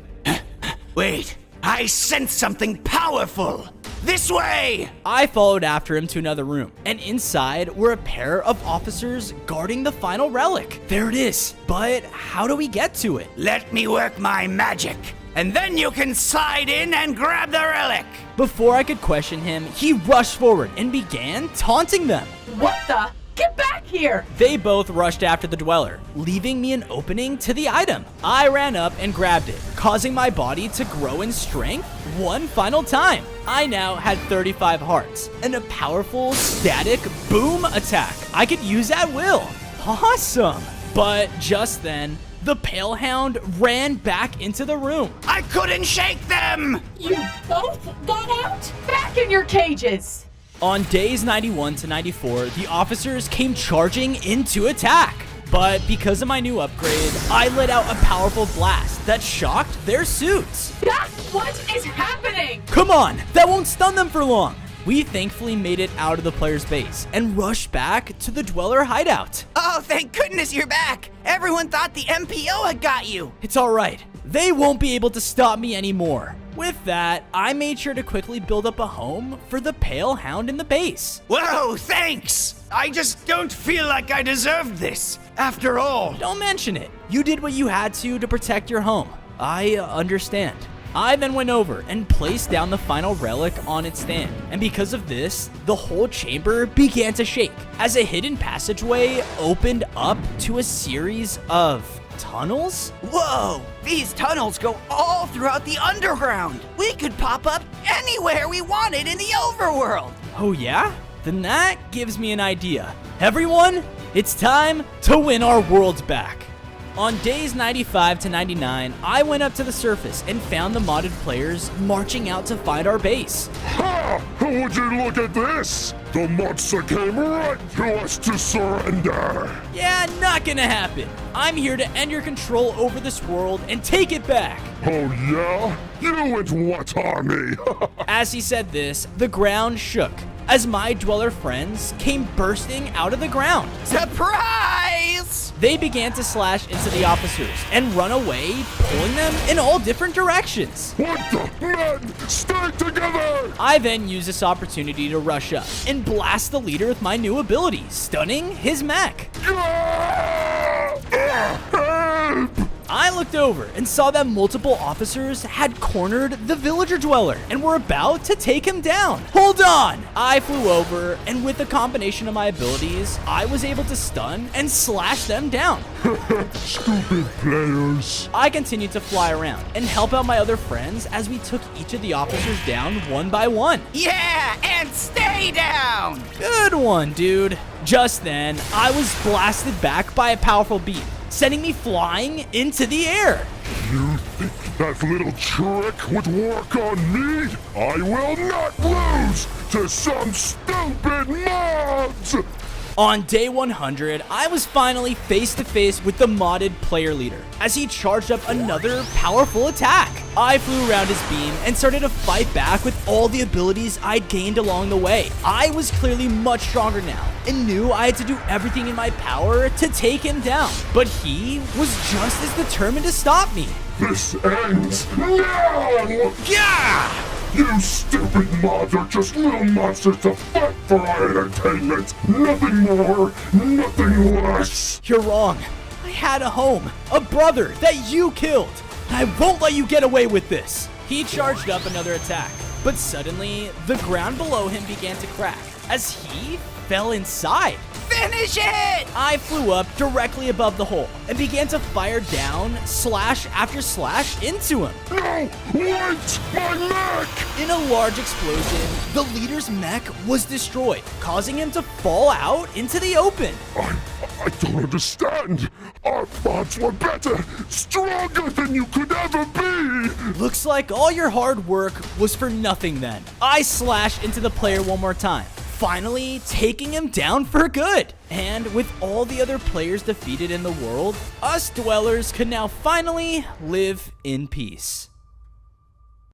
Wait, I sense something powerful. This way! I followed after him to another room, and inside were a pair of officers guarding the final relic. There it is, but how do we get to it? Let me work my magic, and then you can slide in and grab the relic. Before I could question him, he rushed forward and began taunting them. What the? Get back here! They both rushed after the Dweller, leaving me an opening to the item. I ran up and grabbed it, causing my body to grow in strength one final time. I now had 35 hearts and a powerful static boom attack I could use at will. Awesome! But just then, the Pale Hound ran back into the room. I couldn't shake them! You both got out? Back in your cages! On days 91 to 94, the officers came charging in to attack. But because of my new upgrade, I let out a powerful blast that shocked their suits. That's what is happening! Come on, that won't stun them for long. We thankfully made it out of the player's base and rushed back to the Dweller hideout. Oh, thank goodness you're back. Everyone thought the MPO had got you. It's all right. They won't be able to stop me anymore. With that, I made sure to quickly build up a home for the Pale Hound in the base. Whoa, thanks! I just don't feel like I deserved this. After all. Don't mention it. You did what you had to protect your home. I understand. I then went over and placed down the final relic on its stand, and because of this, the whole chamber began to shake as a hidden passageway opened up to a series of tunnels? Whoa! These tunnels go all throughout the underground. We could pop up anywhere we wanted in the overworld. Oh yeah? Then that gives me an idea. Everyone, it's time to win our world back. On days 95 to 99, I went up to the surface and found the modded players marching out to find our base. Ha! Would you look at this? The monster came right to us to surrender. Yeah, not gonna happen. I'm here to end your control over this world and take it back. Oh yeah? You and what army? As he said this, the ground shook as my Dweller friends came bursting out of the ground. Surprise! They began to slash into the officers and run away, pulling them in all different directions. What the? Men, stay together! I then used this opportunity to rush up and blast the leader with my new ability, stunning his mech. Help! I looked over and saw that multiple officers had cornered the villager Dweller and were about to take him down. Hold on! I flew over, and with a combination of my abilities, I was able to stun and slash them down. Stupid players. I continued to fly around and help out my other friends as we took each of the officers down one by one. Yeah, and stay down! Good one, dude. Just then, I was blasted back by a powerful beam, sending me flying into the air. You think that little trick would work on me? I will not lose to some stupid mobs! On day 100, I was finally face to face with the modded player leader as he charged up another powerful attack. I flew around his beam and started to fight back with all the abilities I'd gained along the way. I was clearly much stronger now and knew I had to do everything in my power to take him down, but he was just as determined to stop me. This ends now! Yeah! You stupid mobs are just little monsters to fight for our entertainment. Nothing more, nothing less. You're wrong. I had a home, a brother that you killed, and I won't let you get away with this. He charged up another attack, but suddenly the ground below him began to crack as he fell inside. Finish it! I flew up directly above the hole and began to fire down slash after slash into him. No! Wait! My mech! In a large explosion, the leader's mech was destroyed, causing him to fall out into the open. I don't understand. Our bots were better, stronger than you could ever be. Looks like all your hard work was for nothing then. I slashed into the player one more time, finally taking him down for good. And with all the other players defeated in the world, us Dwellers could now finally live in peace.